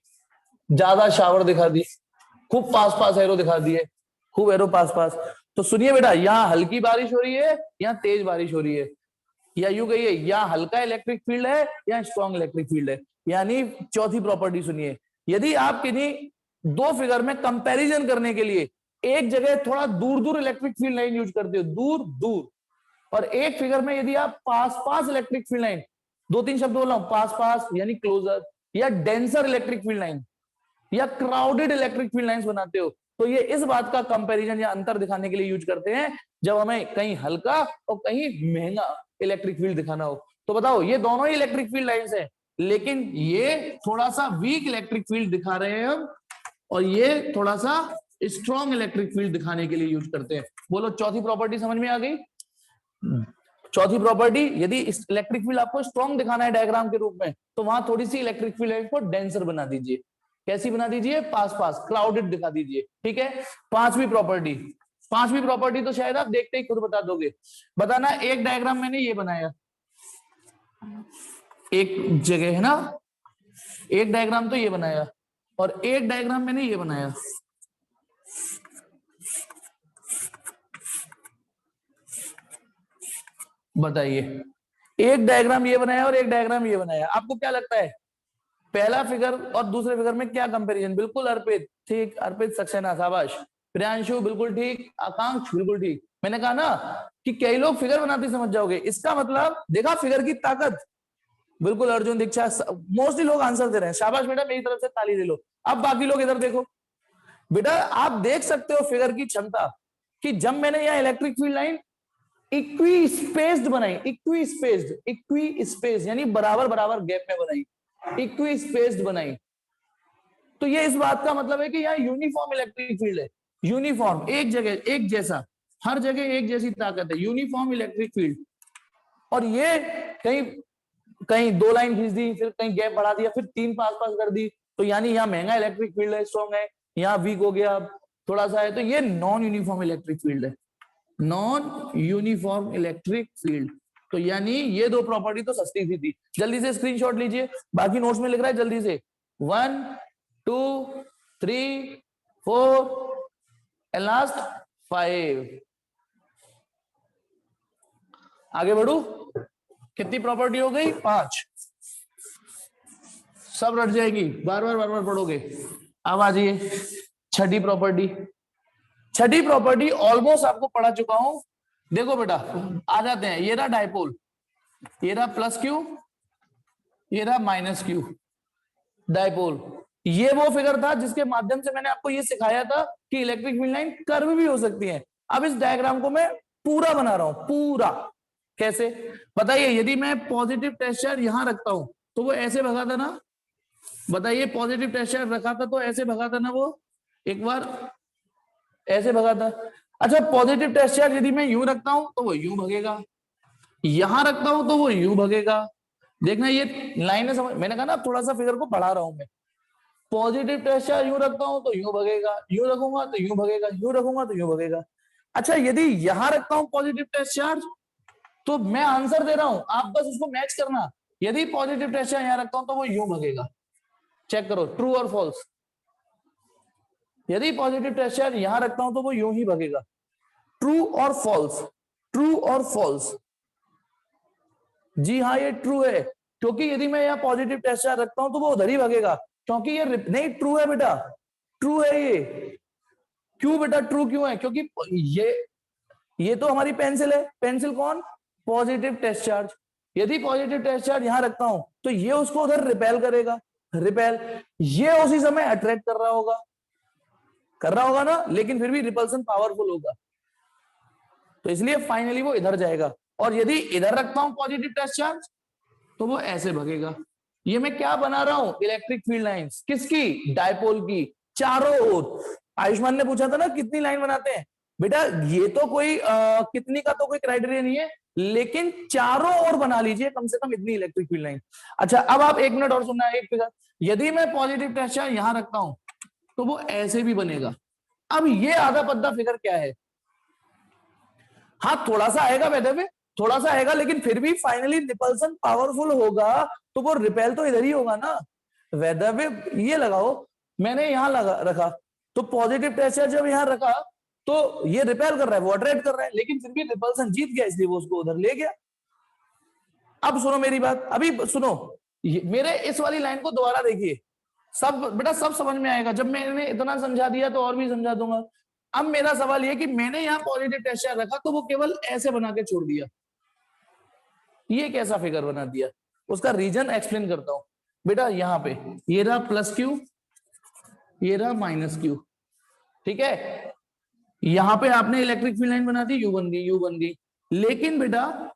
ज्यादा शावर दिखा दी, खूब पास पास एरो दिखा दिए, खूब एरो पास पास। तो सुनिए बेटा, यहाँ हल्की बारिश हो रही है, यहाँ तेज बारिश हो रही है, या यूं कहिए यहाँ हल्का इलेक्ट्रिक फील्ड है या स्ट्रॉन्ग इलेक्ट्रिक फील्ड है। यानी चौथी प्रॉपर्टी सुनिए, यदि आप किन्हीं दो फिगर में कंपैरिजन करने के लिए एक जगह थोड़ा दूर दूर इलेक्ट्रिक फील्ड लाइन यूज करते हो, दूर दूर, और एक फिगर में यदि आप पास पास इलेक्ट्रिक फील्ड लाइन, दो तीन शब्द बोला हूं, पास पास यानी क्लोजर, या डेंसर इलेक्ट्रिक फील्ड लाइन, या क्राउडेड इलेक्ट्रिक फील्ड लाइंस बनाते हो, तो ये इस बात का कंपैरिजन या अंतर दिखाने के लिए यूज करते हैं जब हमें कहीं हल्का और कहीं महंगा इलेक्ट्रिक फील्ड दिखाना हो। तो बताओ, ये दोनों ही इलेक्ट्रिक फील्ड लाइंस हैं, लेकिन ये थोड़ा सा वीक इलेक्ट्रिक फील्ड दिखा रहे हैं हम, और ये थोड़ा सा स्ट्रॉन्ग इलेक्ट्रिक फील्ड दिखाने के लिए यूज करते हैं। बोलो, चौथी प्रॉपर्टी समझ में आ गई? चौथी प्रॉपर्टी, यदि इलेक्ट्रिक फील्ड आपको स्ट्रॉन्ग दिखाना है डायग्राम के रूप में, तो वहां थोड़ी सी इलेक्ट्रिक फील्ड लाइन को डेंसर बना दीजिए। कैसी बना दीजिए? पास पास, क्राउडेड दिखा दीजिए। ठीक है। पांचवी प्रॉपर्टी तो शायद आप देखते ही खुद बता दोगे। बताना, एक डायग्राम मैंने ये बनाया, एक जगह है ना, एक डायग्राम तो ये बनाया, और एक डायग्राम मैंने ये बनाया। बताइए, एक डायग्राम ये बनाया और एक डायग्राम ये बनाया, आपको क्या लगता है पहला फिगर और दूसरे फिगर में क्या कंपैरिजन? बिल्कुल अर्पित, ठीक, अर्पित सक्सेना, शाबाश। प्रियांशु बिल्कुल ठीक, आकांक्ष बिल्कुल ठीक। मैंने कहा ना कि कई लोग फिगर बनाते समझ जाओगे, इसका मतलब देखा फिगर की ताकत। बिल्कुल अर्जुन, दीक्षा, मोस्टली लोग आंसर दे रहे हैं, शाबाश बेटा, मेरी तरफ से ताली दे लो। अब बाकी लोग इधर देखो बेटा, आप देख सकते हो फिगर की क्षमता, कि जब मैंने यहाँ electric field line equi spaced बनाई, इक्वी स्पेस यानी बराबर बराबर गैप में बनाई, इक्वी स्पेस्ड बनाई, तो ये इस बात का मतलब है कि यहाँ यूनिफॉर्म इलेक्ट्रिक फील्ड है, यूनिफॉर्म, एक जगह एक जैसा, हर जगह एक जैसी ताकत है, यूनिफॉर्म इलेक्ट्रिक फील्ड। और ये कहीं कहीं दो लाइन खींच दी, फिर कहीं गैप बढ़ा दिया, फिर तीन पास पास कर दी, तो यानी यहाँ महंगा इलेक्ट्रिक फील्ड है, स्ट्रॉन्ग है, यहाँ वीक हो गया थोड़ा सा है, तो ये नॉन यूनिफॉर्म इलेक्ट्रिक फील्ड है, नॉन यूनिफॉर्म इलेक्ट्रिक फील्ड। तो यानी ये दो प्रॉपर्टी तो सस्ती थी। जल्दी से स्क्रीनशॉट लीजिए, बाकी नोट्स में लिख रहा है, जल्दी से 1 2 3 4 एंड लास्ट 5। आगे बढ़ू, कितनी प्रॉपर्टी हो गई? 5। सब रट जाएगी, बार बार पढ़ोगे। अब आ जाइए छठी प्रॉपर्टी ऑलमोस्ट आपको पढ़ा चुका हूं। देखो बेटा, आ जाते हैं, ये रहा डायपोल, ये रहा प्लस क्यू, ये रहा माइनस क्यू, डायपोल। ये वो फिगर था जिसके माध्यम से मैंने आपको ये सिखाया था कि इलेक्ट्रिक फील्ड लाइन कर्व भी हो सकती है। अब इस डायग्राम को मैं पूरा बना रहा हूं, पूरा। कैसे बताइए? यदि मैं पॉजिटिव टेस्ट चार्ज यहां रखता हूं तो वो ऐसे भगा था ना, बताइए, पॉजिटिव टेस्ट चार्ज रखा था तो ऐसे भगा था ना, वो एक बार ऐसे भगा था। अच्छा, पॉजिटिव टेस्ट चार्ज यदि मैं यूं रखता हूं तो वो यूं भगेगा, यहां रखता हूं तो वो यूं भगेगा। देखना ये लाइनें समझ, मैंने कहा ना थोड़ा सा फिगर को बढ़ा रहा हूं मैं। पॉजिटिव टेस्ट चार्ज यूं रखता हूं तो यूं भगेगा, यूं रखूंगा तो यूं भगेगा, यूं रखूंगा तो यूं भगेगा। अच्छा, यदि यहां रखता हूं पॉजिटिव टेस्ट चार्ज, तो मैं आंसर दे रहा हूं, आप बस उसको मैच करना। यदि पॉजिटिव टेस्ट चार्ज यहां रखता हूं तो वो यूं भगेगा, चेक करो ट्रू और फॉल्स। यदि पॉजिटिव टेस्ट चार्ज यहां रखता हूं तो वो यूं ही भगेगा, ट्रू और फॉल्स, ट्रू और फॉल्स। जी हाँ, ये ट्रू है, क्योंकि यदि मैं यहाँ पॉजिटिव टेस्ट चार्ज रखता हूं तो वो उधर ही भगेगा, क्योंकि ये नहीं, ट्रू है बेटा, ट्रू है ये। क्यों बेटा ट्रू क्यों है? क्योंकि ये तो हमारी पेंसिल है, पेंसिल कौन? Positive test charge. यदि पॉजिटिव टेस्ट चार्ज यहां रखता हूं तो ये उसको उधर रिपेल करेगा, रिपेल, ये उसी समय अट्रैक्ट कर रहा होगा ना, लेकिन फिर भी रिपल्सन पावरफुल होगा, तो इसलिए फाइनली वो इधर जाएगा। और यदि इधर रखता हूं पॉजिटिव टेस्ट चार्ज तो वो ऐसे भगेगा, ये मैं क्या बना रहा हूं, इलेक्ट्रिक फील्ड लाइंस, किसकी, डायपोल की, चारों ओर। आयुष्मान ने पूछा था ना कितनी लाइन बनाते हैं, बेटा ये तो कोई कितनी का तो कोई क्राइटेरिया नहीं है, लेकिन चारों ओर बना लीजिए कम से कम इतनी इलेक्ट्रिक फील्ड लाइन। अच्छा अब आप 1 मिनट और सुनना, एक फिगर, यदि मैं पॉजिटिव टेंशन यहां रखता हूं तो वो ऐसे भी बनेगा। अब ये आधा पद्दा फिगर क्या है, हाँ थोड़ा सा आएगा वैसे में, थोड़ा सा आएगा, लेकिन फिर भी फाइनली रिपल्सन पावरफुल होगा तो वो रिपेल तो इधर ही होगा ना। वेदर वेव ये लगाओ, मैंने यहां लगा रखा तो पॉजिटिव प्रेशर जब यहां रखा तो ये रिपेल कर रहा है, वो अट्रैक्ट कर रहा है, लेकिन फिर भी रिपल्सन जीत गया इसलिए वो उसको उधर ले गया। अब सुनो मेरी बात, अभी सुनो, मेरे इस वाली लाइन को दोबारा देखिए, सब बेटा सब समझ में आएगा, जब मैंने इतना समझा दिया तो और भी समझा दूंगा। अब मेरा सवाल ये कि मैंने यहाँ पॉजिटिव टेंशन रखा तो वो केवल ऐसे बना के छोड़ दिया, ये कैसा फिगर बना दिया, उसका रीजन एक्सप्लेन करता हूं। बेटा यहाँ पे ये रहा प्लस क्यू, ये रहा माइनस क्यू, ठीक है, यहां पे आपने इलेक्ट्रिक फील्ड लाइन बना दी, यू बन गई, यू बन गई, लेकिन बेटा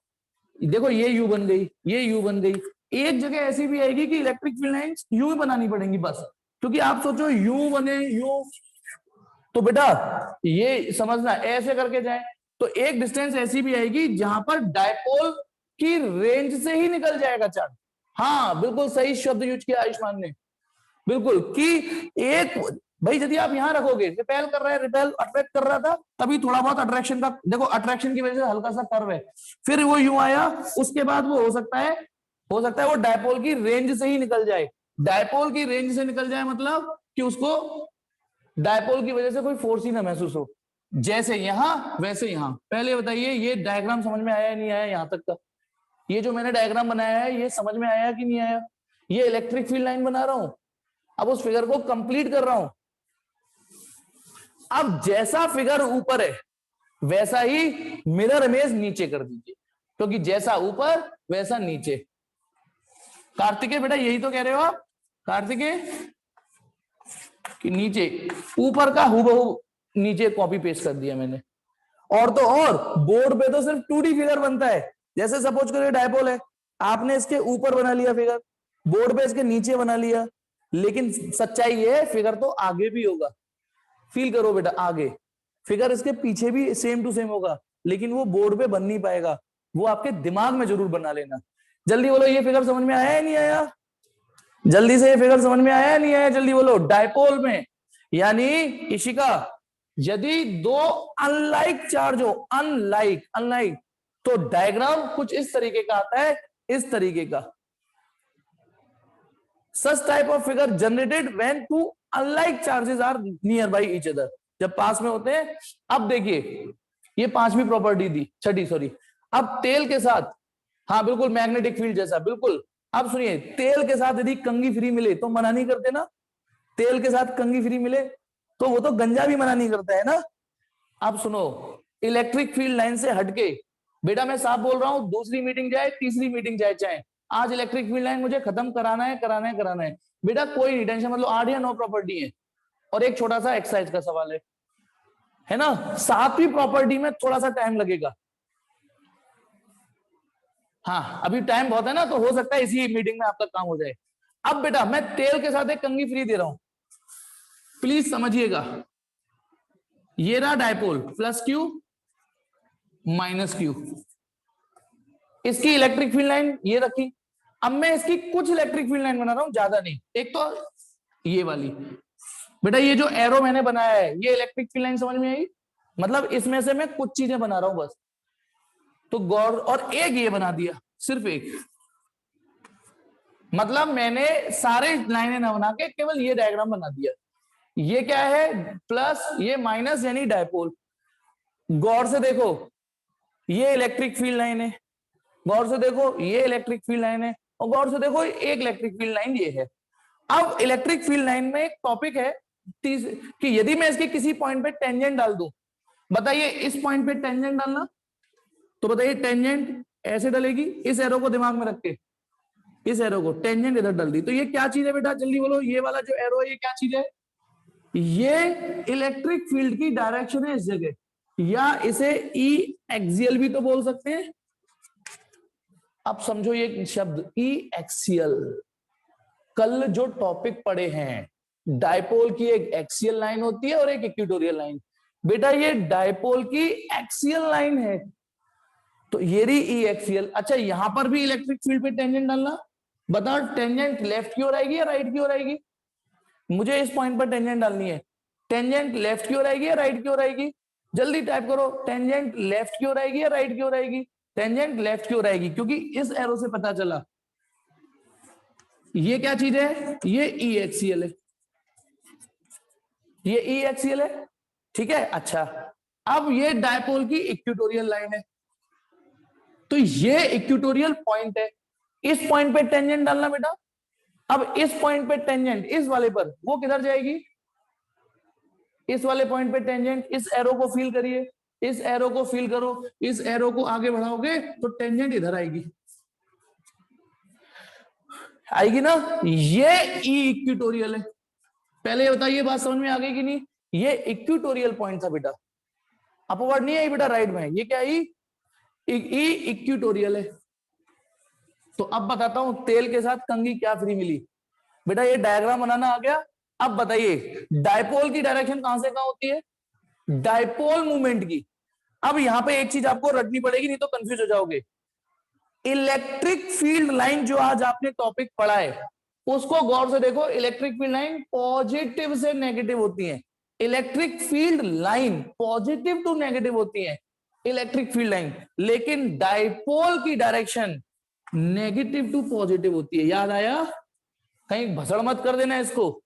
देखो ये यू बन गई, ये यू बन गई, एक जगह ऐसी भी आएगी कि इलेक्ट्रिक फील्ड लाइंस यू ही बनानी पड़ेंगी बस, क्योंकि आप सोचो यू बने यू, तो बेटा ये समझना ऐसे करके जाए तो एक डिस्टेंस ऐसी भी आएगी जहां पर डायपोल की रेंज से ही निकल जाएगा चार्ज। हाँ बिल्कुल सही शब्द यूज किया आयुष्मान ने, बिल्कुल, कि एक भाई यदि आप यहां रखोगे, रिपेल कर रहा है, रिपेल अट्रैक्ट कर रहा था, तभी थोड़ा बहुत अट्रैक्शन का देखो, अट्रैक्शन की वजह से हल्का सा कर्व है, फिर वो यूं आया, उसके बाद वो हो सकता है वो डायपोल की रेंज से ही निकल जाए। डायपोल की रेंज से निकल जाए मतलब कि उसको डायपोल की वजह से कोई फोर्स ही ना महसूस हो, जैसे यहां वैसे यहां। पहले बताइए ये डायग्राम समझ में आया नहीं आया यहां तक का, ये जो मैंने डायग्राम बनाया है ये समझ में आया कि नहीं आया, ये इलेक्ट्रिक फील्ड लाइन बना रहा हूं, अब उस फिगर को कंप्लीट कर रहा हूं। अब जैसा फिगर ऊपर है वैसा ही मिरर इमेज नीचे कर दीजिए, क्योंकि जैसा ऊपर वैसा नीचे। कार्तिकेय बेटा यही तो कह रहे हो आप, कार्तिकेय कि नीचे ऊपर का हूबहू नीचे कॉपी पेस्ट कर दिया मैंने। और तो और बोर्ड पे तो सिर्फ 2D फिगर बनता है, जैसे सपोज करो डायपोल है, आपने इसके ऊपर बना लिया फिगर, बोर्ड पे इसके नीचे बना लिया, लेकिन सच्चाई ये है फिगर तो आगे भी होगा। फील करो बेटा, आगे फिगर इसके पीछे भी सेम टू सेम होगा, लेकिन वो बोर्ड पे बन नहीं पाएगा, वो आपके दिमाग में जरूर बना लेना। जल्दी बोलो ये फिगर समझ में आया है नहीं आया, जल्दी से ये फिगर समझ में आया नहीं आया, जल्दी बोलो। डायपोल में यानी इशिका यदि दो अनलाइक चार्ज हो, अनलाइक अनलाइक, तो डायग्राम कुछ इस तरीके का आता है, इस तरीके का। Such type of figure generated when two unlike charges are near by each other, जब पास में होते हैं। अब देखिए ये पांचवी प्रॉपर्टी दी, छठी सॉरी। अब तेल के साथ, हाँ बिल्कुल मैग्नेटिक फील्ड जैसा, बिल्कुल। अब सुनिए, तेल के साथ यदि कंघी फ्री मिले तो मना नहीं करते ना, तेल के साथ कंघी फ्री मिले तो वो तो गंजा भी मना नहीं करता है ना। अब सुनो, इलेक्ट्रिक फील्ड लाइन से हटके, बेटा मैं साफ बोल रहा हूं, दूसरी मीटिंग जाए तीसरी मीटिंग जाए, चाहे आज इलेक्ट्रिक फील्ड लाइन मुझे खत्म कराना है कराना है कराना है, बेटा कोई नहीं टेंशन, मतलब 8 या 9 प्रॉपर्टी है और एक छोटा सा एक्सरसाइज का सवाल है ना। 7वीं प्रॉपर्टी में थोड़ा सा टाइम लगेगा, हाँ अभी टाइम बहुत है ना, तो हो सकता है इसी मीटिंग में आपका काम हो जाए। अब बेटा मैं तेल के साथ एक कंघी फ्री दे रहा हूं, प्लीज समझिएगा, ये रहा dipole, plus Q minus Q, इसकी इलेक्ट्रिक फील्ड लाइन ये रखी। अब मैं इसकी कुछ इलेक्ट्रिक फील्ड लाइन बना रहा हूं, ज्यादा नहीं, एक तो ये वाली, बेटा ये जो एरो मैंने बनाया है ये इलेक्ट्रिक फील्ड लाइन समझ में आई, मतलब इसमें से मैं कुछ चीजें बना रहा हूं बस, तो गौर, और एक ये बना दिया, सिर्फ एक, मतलब मैंने सारे लाइनें ना बना के केवल ये डायग्राम बना दिया। ये क्या है, प्लस ये माइनस यानी डायपोल। गौर से देखो ये इलेक्ट्रिक फील्ड लाइन है, गौर से देखो ये इलेक्ट्रिक फील्ड लाइन है, और गौर से देखो एक इलेक्ट्रिक फील्ड लाइन ये है। अब इलेक्ट्रिक फील्ड लाइन में एक टॉपिक है कि यदि मैं इसके किसी पॉइंट पे टेंजेंट डाल दूं, बताइए इस पॉइंट पे टेंजेंट डालना, तो बताइए टेंजेंट ऐसे डलेगी, इस एरो को दिमाग में रख के, इस एरो को टेंजेंट इधर डाल दी, तो ये क्या चीज है बेटा, जल्दी बोलो, ये वाला जो एरो है ये क्या चीज है, ये इलेक्ट्रिक फील्ड की डायरेक्शन है इस जगह, या इसे ई एक्सियल भी तो बोल सकते हैं। अब समझो ये शब्द ई एक्सियल, कल जो टॉपिक पढ़े हैं, डायपोल की एक एक्सियल लाइन होती है और एक इक्वेटोरियल लाइन। बेटा ये डायपोल की एक्सियल लाइन है, तो ये रही ई एक्सियल। अच्छा यहां पर भी इलेक्ट्रिक फील्ड पे टेंजेंट डालना, बताओ टेंजेंट लेफ्ट की ओर आएगी या राइट की ओर आएगी? मुझे इस पॉइंट पर टेंजेंट डालनी है, टेंजेंट लेफ्ट की ओर आएगी या राइट की ओर आएगी? जल्दी टाइप करो, टेंजेंट लेफ्ट की ओर आएगी या राइट की ओर आएगी? टेंजेंट लेफ्ट की ओर आएगी, क्योंकि इस एरो से पता चला ये क्या चीज है, ये ई एक्सियल है, ये ई एक्सियल है, ठीक है। अच्छा अब ये डायपोल की इक्वेटोरियल लाइन है, तो ये इक्वेटोरियल पॉइंट है, इस पॉइंट पे टेंजेंट डालना बेटा। अब इस पॉइंट पे टेंजेंट इस वाले पर, वो किधर जाएगी? इस वाले पॉइंट पे टेंजेंट, इस एरो को फील करिए, इस एरो को फील करो, इस एरो को आगे बढ़ाओगे तो टेंजेंट इधर आएगी, आएगी ना। ये ई इक्वेटोरियल है। पहले ये बताइए बात समझ में आ गई कि नहीं? ये इक्वेटोरियल पॉइंट था बेटा, अपवर्ड नहीं आई बेटा, राइट में। ये क्या ई इक्वेटोरियल है। तो अब बताता हूं तेल के साथ कंघी क्या फ्री मिली। बेटा ये डायग्राम बनाना आ गया। अब बताइए डायपोल की डायरेक्शन कहां से कहां होती है? डायपोल मूवमेंट की। अब यहां पे एक चीज आपको रटनी पड़ेगी, नहीं तो कंफ्यूज हो जाओगे। इलेक्ट्रिक फील्ड लाइन जो आज आपने टॉपिक पढ़ा है उसको गौर से देखो। इलेक्ट्रिक फील्ड लाइन पॉजिटिव से नेगेटिव होती है, electric field line positive to negative होती है इलेक्ट्रिक फील्ड लाइन, लेकिन डायपोल की डायरेक्शन नेगेटिव टू पॉजिटिव होती है। याद आया? कहीं भसड़ मत कर देना इसको,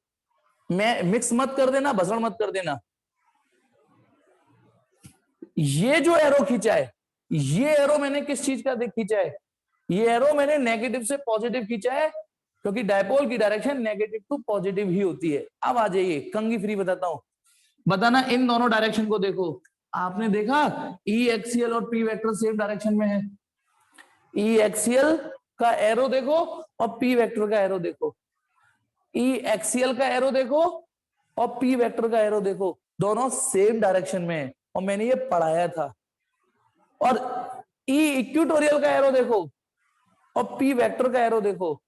मैं मिक्स मत कर देना, भसड़ मत कर देना। ये जो एरो खींचा है, ये एरो मैंने किस चीज का खींचा है? ये एरो मैंने नेगेटिव से पॉजिटिव खींचा है, क्योंकि डायपोल की डायरेक्शन नेगेटिव टू पॉजिटिव ही होती है। अब आ जाइए कंघी फ्री बताता हूं, बताना इन दोनों डायरेक्शन को देखो। आपने देखा ई एक्सियल और पी वेक्टर सेम डायरेक्शन में है, ई एक्सियल का एरो देखो और पी वेक्टर का एरो देखो, ई एक्सियल का एरो देखो और पी वेक्टर का एरो देखो, दोनों सेम डायरेक्शन में है और मैंने ये पढ़ाया था। और ई इक्वेटोरियल का एरो देखो और पी वेक्टर का एरो देखो,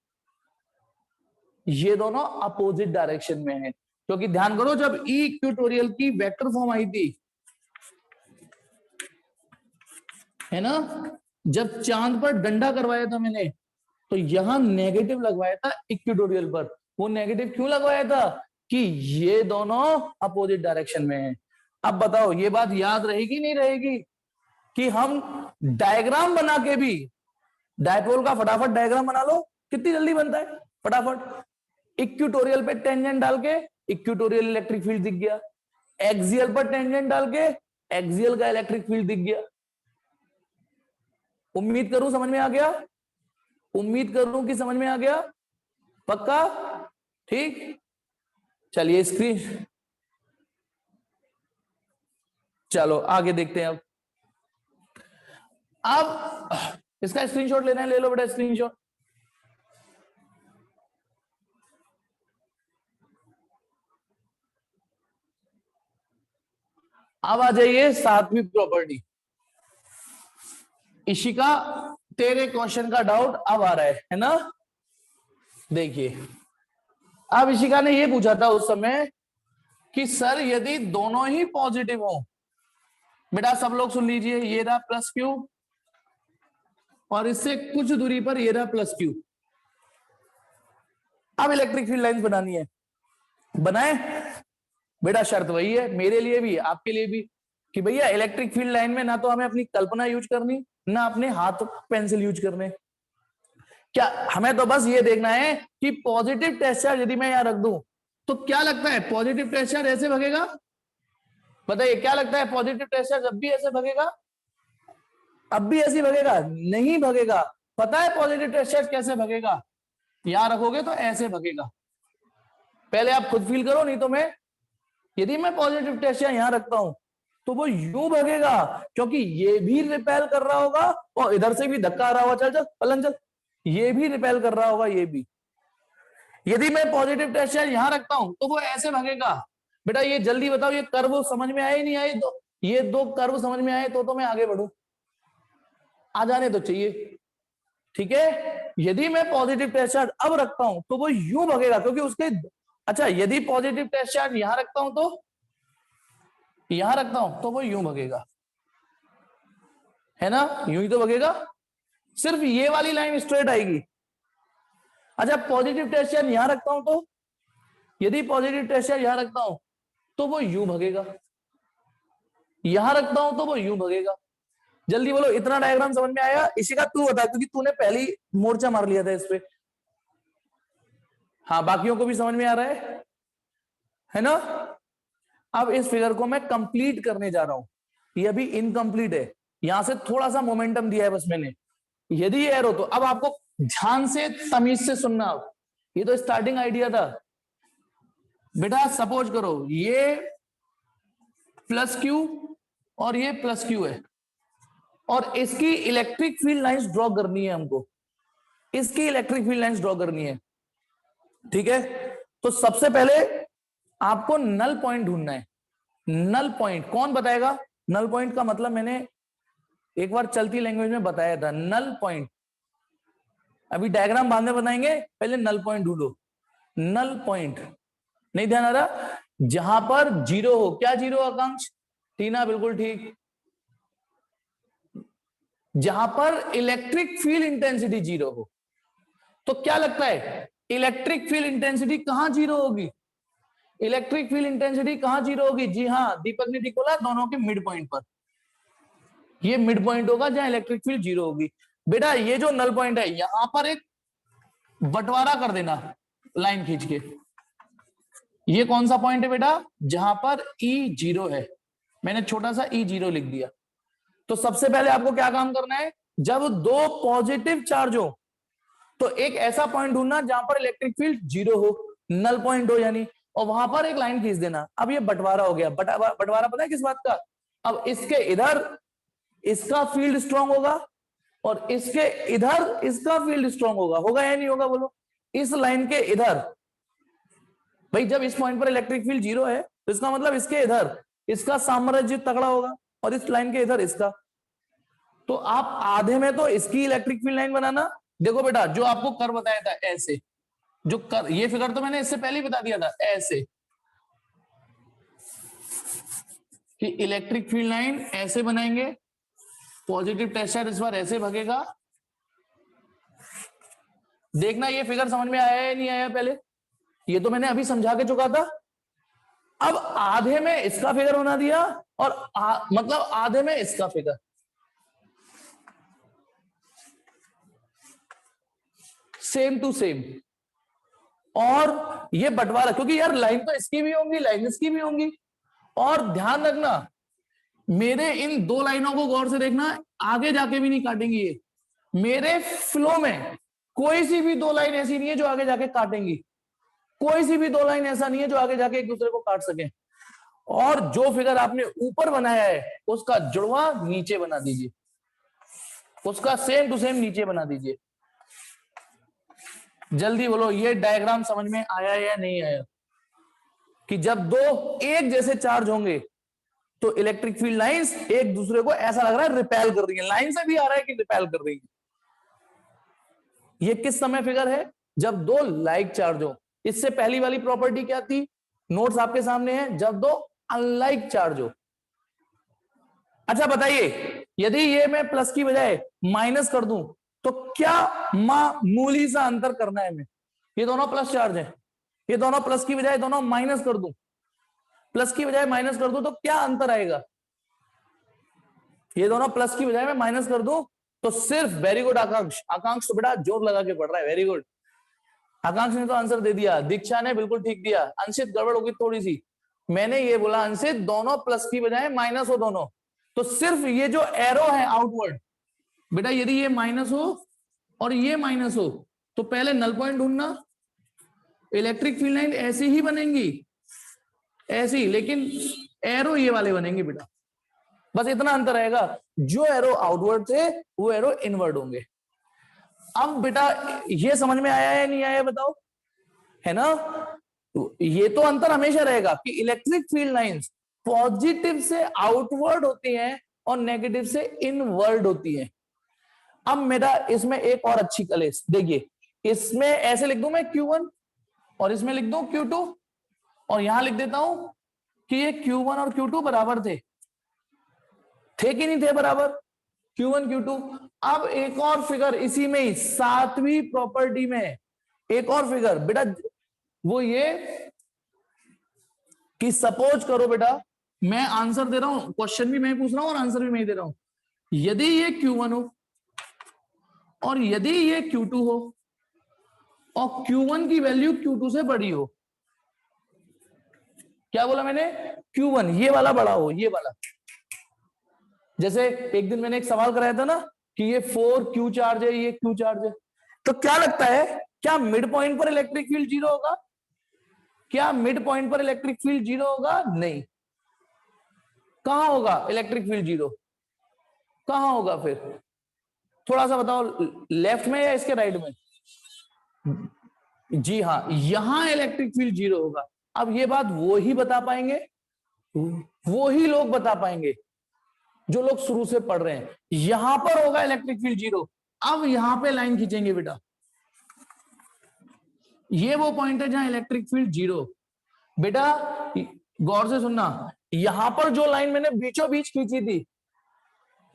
ये दोनों अपोजिट डायरेक्शन में है। क्योंकि ध्यान करो जब ई इक्वेटोरियल की वेक्टर फॉर्म आई थी, है ना, जब चांद पर डंडा करवाया था मैंने, तो यहां नेगेटिव लगवाया था इक्वेटोरियल पर। वो नेगेटिव क्यों लगवाया था? कि ये दोनों अपोजिट डायरेक्शन में है। अब बताओ ये बात याद रहेगी नहीं रहेगी? कि हम डायग्राम बना के भी, डायपोल का फटाफट डायग्राम बना लो, कितनी जल्दी बनता है फटाफट। इक्वेटोरियल पे टेंजेंट डाल के इक्वेटोरियल इलेक्ट्रिक फील्ड दिख गया, एक्सियल पर टेंजेंट डाल के एक्सियल का इलेक्ट्रिक फील्ड दिख गया। उम्मीद करूं समझ में आ गया, उम्मीद करूं कि समझ में आ गया, पक्का? ठीक, चलिए स्क्रीन, चलो आगे देखते हैं। अब इसका स्क्रीनशॉट लेना है, ले लो बेटा स्क्रीनशॉट। अब आ जाइए सातवीं प्रॉपर्टी। इशिका तेरे क्वेश्चन का डाउट अब आ रहा है ना? देखिए अब इशिका ने ये पूछा था उस समय कि सर यदि दोनों ही पॉजिटिव हो, बेटा सब लोग सुन लीजिए, ये रहा प्लस क्यू और इससे कुछ दूरी पर ये रहा प्लस क्यू। अब इलेक्ट्रिक फील्ड लाइंस बनानी है, बनाए बेटा? शर्त वही है मेरे लिए भी आपके लिए भी, कि भैया इलेक्ट्रिक फील्ड लाइन में ना तो हमें अपनी कल्पना यूज करनी, ना अपने हाथ पेंसिल यूज करने। क्या हमें तो बस ये देखना है कि पॉजिटिव टेस्ट चार्ज यदि मैं यहां रख दूं तो क्या लगता है पॉजिटिव टेस्ट चार्ज ऐसे भगेगा? बताइए क्या लगता है पॉजिटिव टेस्ट चार्ज अब भी ऐसे भगेगा? अब भी ऐसे भगेगा? नहीं भगेगा। पता है पॉजिटिव टेस्ट चार्ज कैसे भगेगा? यहां रखोगे तो ऐसे भगेगा। पहले आप खुद फील करो, नहीं तो मैं, यदि मैं पॉजिटिव टेस्ट चार्ज यहां रखता हूं तो वो यूं भगेगा, क्योंकि ये भी रिपेल कर रहा होगा और इधर से भी धक्का आ रहा होगा, चल चल पलन चल, ये भी रिपेल कर रहा होगा ये भी। यदि मैं पॉजिटिव टेस्ट चार्ज यहां रखता हूं तो वो ऐसे भगेगा। बेटा ये जल्दी बताओ, ये कर्व समझ में आए नहीं आए? तो ये दो कर्व समझ में आए तो मैं आगे बढ़ूं, आ जाने तो चाहिए। ठीक है। यदि मैं पॉजिटिव टेस्ट चार्ज अब रखता हूं तो वो यूं भगेगा, क्योंकि उसके, अच्छा यदि पॉजिटिव टेस्ट चार्ज यहां रखता हूं तो यहां रखता हूं तो वो यूं भगेगा, है ना, यूं ही तो भगेगा, सिर्फ ये वाली लाइन स्ट्रेट आएगी। अच्छा पॉजिटिव टेस्ट चार्ज यहां रखता हूं तो, यदि पॉजिटिव टेस्ट चार्ज यहां रखता हूं तो वो यूं भगेगा, यहां रखता हूं तो वो यूं भगेगा। जल्दी बोलो, इतना डायग्राम समझ में आया? इसी का तू बता, क्योंकि तूने पहली मोर्चा मार लिया था इस पे। हाँ बाकियों को भी समझ में आ रहा है ना? अब इस फिगर को मैं कंप्लीट करने जा रहा हूं, ये अभी इनकम्प्लीट है, यहां से थोड़ा सा मोमेंटम दिया है बस मैंने। यदि ये एरो, तो अब आपको ध्यान से तमीज से सुनना, ये तो स्टार्टिंग आइडिया था बेटा। सपोज करो ये प्लस क्यू और ये प्लस क्यू है, और इसकी इलेक्ट्रिक फील्ड लाइंस ड्रॉ करनी है हमको, इसकी इलेक्ट्रिक फील्ड लाइंस ड्रॉ करनी है, ठीक है। तो सबसे पहले आपको नल पॉइंट ढूंढना है। नल पॉइंट कौन बताएगा? नल पॉइंट का मतलब मैंने एक बार चलती लैंग्वेज में बताया था। नल पॉइंट, अभी डायग्राम बाद में बनाएंगे, पहले नल पॉइंट ढूंढो। नल पॉइंट नहीं ध्यान आ रहा? जहां पर जीरो हो। क्या जीरो आकांक्ष? टीना बिल्कुल ठीक। जहां पर इलेक्ट्रिक फील्ड इंटेंसिटी जीरो हो। तो क्या लगता है इलेक्ट्रिक फील्ड इंटेंसिटी कहां जीरो होगी? इलेक्ट्रिक फील्ड इंटेंसिटी कहां जीरो होगी? जी हाँ, दीपक ने ठीक बोला, दोनों के मिड पॉइंट पर। ये मिड पॉइंट होगा जहां इलेक्ट्रिक फील्ड जीरो होगी। बेटा ये जो नल पॉइंट है, यहां पर एक बंटवारा कर देना लाइन खींच के। ये कौन सा पॉइंट है बेटा? जहां पर ई जीरो है, मैंने छोटा सा ई जीरो लिख दिया। तो सबसे पहले आपको क्या काम करना है, जब दो पॉजिटिव चार्ज हो तो एक ऐसा पॉइंट ढूंढना जहां पर इलेक्ट्रिक फील्ड जीरो हो, नल पॉइंट हो यानी, और वहां पर एक लाइन खींच देना। अब ये बंटवारा हो गया। बंटवारा पता है किस बात का? अब इसके इधर इसका फील्ड स्ट्रांग होगा और इसके इधर इसका फील्ड स्ट्रांग होगा। होगा या नहीं होगा बोलो? इस लाइन के इधर, भाई जब इस पॉइंट पर इलेक्ट्रिक फील्ड जीरो है तो इसका मतलब इसके इधर इसका साम्राज्य तगड़ा होगा और इस लाइन के इधर इसका। तो आप आधे में तो इसकी इलेक्ट्रिक फील्ड लाइन बनाना। देखो बेटा, जो आपको कर बताया था ऐसे, जो कर, ये फिगर तो मैंने इससे पहले ही बता दिया था, ऐसे कि इलेक्ट्रिक फील्ड लाइन ऐसे बनाएंगे, पॉजिटिव टेस्ट चार्ज इस बार ऐसे भगेगा। देखना ये फिगर समझ में आया या नहीं आया पहले? ये तो मैंने अभी समझा के चुका था। अब आधे में इसका फिगर बना दिया और मतलब आधे में इसका फिगर। Same to same. और ये बंटवारा, क्योंकि यार लाइन तो इसकी भी होंगी, लाइन इसकी भी होंगी। और ध्यान रखना, मेरे इन दो लाइनों को गौर से देखना, आगे जाके भी नहीं काटेंगी ये। मेरे फ्लो में कोई सी भी दो लाइन ऐसी नहीं है जो आगे जाके काटेंगी, कोई सी भी दो लाइन ऐसा नहीं है जो आगे जाके एक दूसरे को काट सके। और जो फिगर आपने ऊपर बनाया है उसका जुड़वा नीचे बना दीजिए, उसका सेम टू सेम नीचे बना दीजिए। जल्दी बोलो, ये डायग्राम समझ में आया या नहीं आया? कि जब दो एक जैसे चार्ज होंगे तो इलेक्ट्रिक फील्ड लाइंस एक दूसरे को ऐसा लग रहा है रिपेल कर रही है। लाइन से भी आ रहा है कि रिपेल कर रही है। ये किस समय फिगर है? जब दो लाइक चार्ज हो। इससे पहली वाली प्रॉपर्टी क्या थी? नोट्स आपके सामने है, जब दो अनलाइक चार्ज हो। अच्छा बताइए, यदि ये मैं प्लस की बजाय माइनस कर दूं तो क्या मामूली सा अंतर करना है हमें? ये दोनों प्लस चार्ज है, ये दोनों प्लस की बजाय दोनों माइनस कर दूं, प्लस की बजाय माइनस कर दूं तो क्या अंतर आएगा? ये दोनों प्लस की बजाय मैं माइनस कर दूं तो सिर्फ, वेरी गुड आकांक्ष, आकांक्ष तो बेटा जोर लगा के पढ़ रहा है, वेरी गुड। आकांक्ष ने तो आंसर दे दिया, दीक्षा ने बिल्कुल ठीक दिया, अंशित गड़बड़ होगी थोड़ी सी। मैंने ये बोला अंशित दोनों प्लस की बजाय माइनस हो दोनों, तो सिर्फ ये जो एरो है आउटवर्ड, बेटा यदि ये माइनस हो और ये माइनस हो तो पहले नल पॉइंट ढूंढना। इलेक्ट्रिक फील्ड लाइन ऐसी ही बनेंगी, ऐसी, लेकिन एरो ये वाले बनेंगे बेटा, बस इतना अंतर रहेगा। जो एरो आउटवर्ड थे वो एरो इनवर्ड होंगे। अब बेटा ये समझ में आया या नहीं आया बताओ? है ना? तो ये तो अंतर हमेशा रहेगा कि इलेक्ट्रिक फील्ड लाइंस पॉजिटिव से आउटवर्ड होती हैं और नेगेटिव से इनवर्ड होती हैं। अब मेरा इसमें एक और अच्छी कलेस देखिए, इसमें ऐसे लिख दूं मैं Q1 और इसमें लिख दूं Q2 और यहां लिख देता हूं कि ये Q1 और Q2 बराबर थे कि नहीं थे बराबर, Q1 Q2। अब एक और फिगर इसी में ही 7वीं प्रॉपर्टी में एक और फिगर बेटा, वो ये कि सपोज करो बेटा, मैं आंसर दे रहा हूं, क्वेश्चन भी मैं पूछ रहा हूं और आंसर भी मैं दे रहा हूं, यदि ये Q1 हो और यदि ये Q2 हो और Q1 की वैल्यू Q2 से बड़ी हो, क्या बोला मैंने, Q1 ये वाला बड़ा हो, ये वाला, जैसे एक दिन मैंने एक सवाल कराया था ना कि ये 4 Q चार्ज है, ये Q चार्ज है, तो क्या लगता है, क्या मिड पॉइंट पर इलेक्ट्रिक फील्ड जीरो होगा, क्या मिड पॉइंट पर इलेक्ट्रिक फील्ड जीरो होगा, नहीं, कहां होगा इलेक्ट्रिक फील्ड जीरो, कहां होगा फिर, थोड़ा सा बताओ, लेफ्ट में या इसके राइट में, जी हाँ, यहां इलेक्ट्रिक फील्ड जीरो होगा। अब ये बात वो ही बता पाएंगे, वो ही लोग बता पाएंगे जो लोग शुरू से पढ़ रहे हैं, यहां पर होगा इलेक्ट्रिक फील्ड जीरो। अब यहां पे लाइन खींचेंगे बेटा, ये वो पॉइंट है जहां इलेक्ट्रिक फील्ड जीरो, बेटा गौर से सुनना, यहां पर जो लाइन मैंने बीचों बीच खींची थी,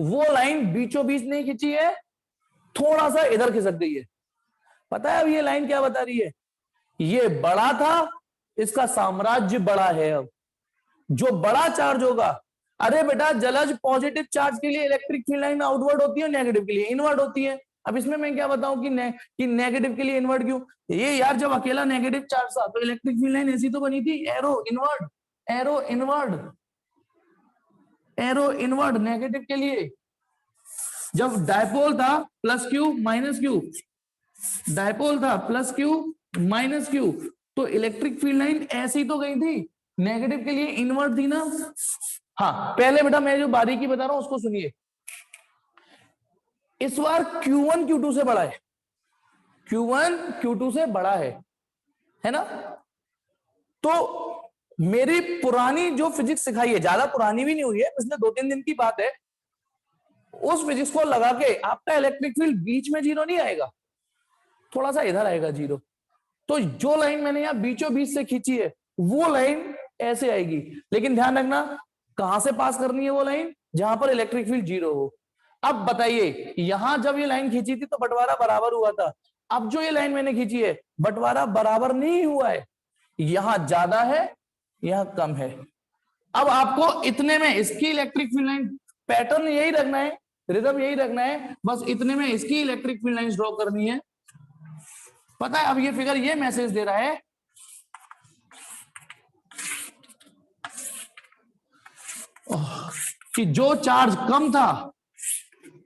वो लाइन बीचों बीच नहीं खींची है, थोड़ा सा इधर खिसक गई है। पता है अब ये लाइन क्या बता रही है, ये बड़ा था, इसका साम्राज्य बड़ा है, अब जो बड़ा चार्ज होगा, अरे बेटा जलज पॉजिटिव चार्ज के लिए इलेक्ट्रिक फील्ड लाइन आउटवर्ड होती है, नेगेटिव के लिए इनवर्ड होती है। अब इसमें मैं क्या बताऊं कि नेगेटिव के लिए इनवर्ड क्यों, ये यार जब अकेला नेगेटिव चार्ज था तो इलेक्ट्रिक फील्ड लाइन ऐसी तो बनी थी, arrow inward, arrow inward, arrow inward negative के लिए। जब डायपोल था plus Q minus Q, dipole था प्लस क्यू माइनस क्यू, तो इलेक्ट्रिक फील्ड लाइन ऐसी तो गई थी, नेगेटिव के लिए इनवर्ट थी ना। हाँ पहले बेटा मैं जो बारीकी बता रहा हूं उसको सुनिए, इस बार Q1 Q2 से बड़ा है, Q1 Q2 से बड़ा है ना। तो मेरी पुरानी जो फिजिक्स सिखाई है, ज्यादा पुरानी भी नहीं हुई है, पिछले 2-3 दिन की बात है, उस फिजिक्स को लगा के आपका इलेक्ट्रिक फील्ड बीच में जीरो नहीं आएगा, थोड़ा सा इधर आएगा जीरो। तो जो लाइन मैंने यहां बीचों बीच से खींची है वो लाइन ऐसे आएगी, लेकिन ध्यान रखना कहां से पास करनी है वो लाइन, जहां पर इलेक्ट्रिक फील्ड जीरो हो। अब बताइए यहां जब ये लाइन खींची थी तो बंटवारा बराबर हुआ था, अब जो ये लाइन मैंने खींची है बंटवारा बराबर नहीं हुआ है, यहां ज्यादा है यहां कम है। अब आपको इतने में इसकी इलेक्ट्रिक फील्ड लाइन, पैटर्न यही रखना है, रिदम यही रखना है, बस इतने में इसकी इलेक्ट्रिक फील्ड लाइन ड्रॉ करनी है। पता है अब ये फिगर ये मैसेज दे रहा है कि जो चार्ज कम था,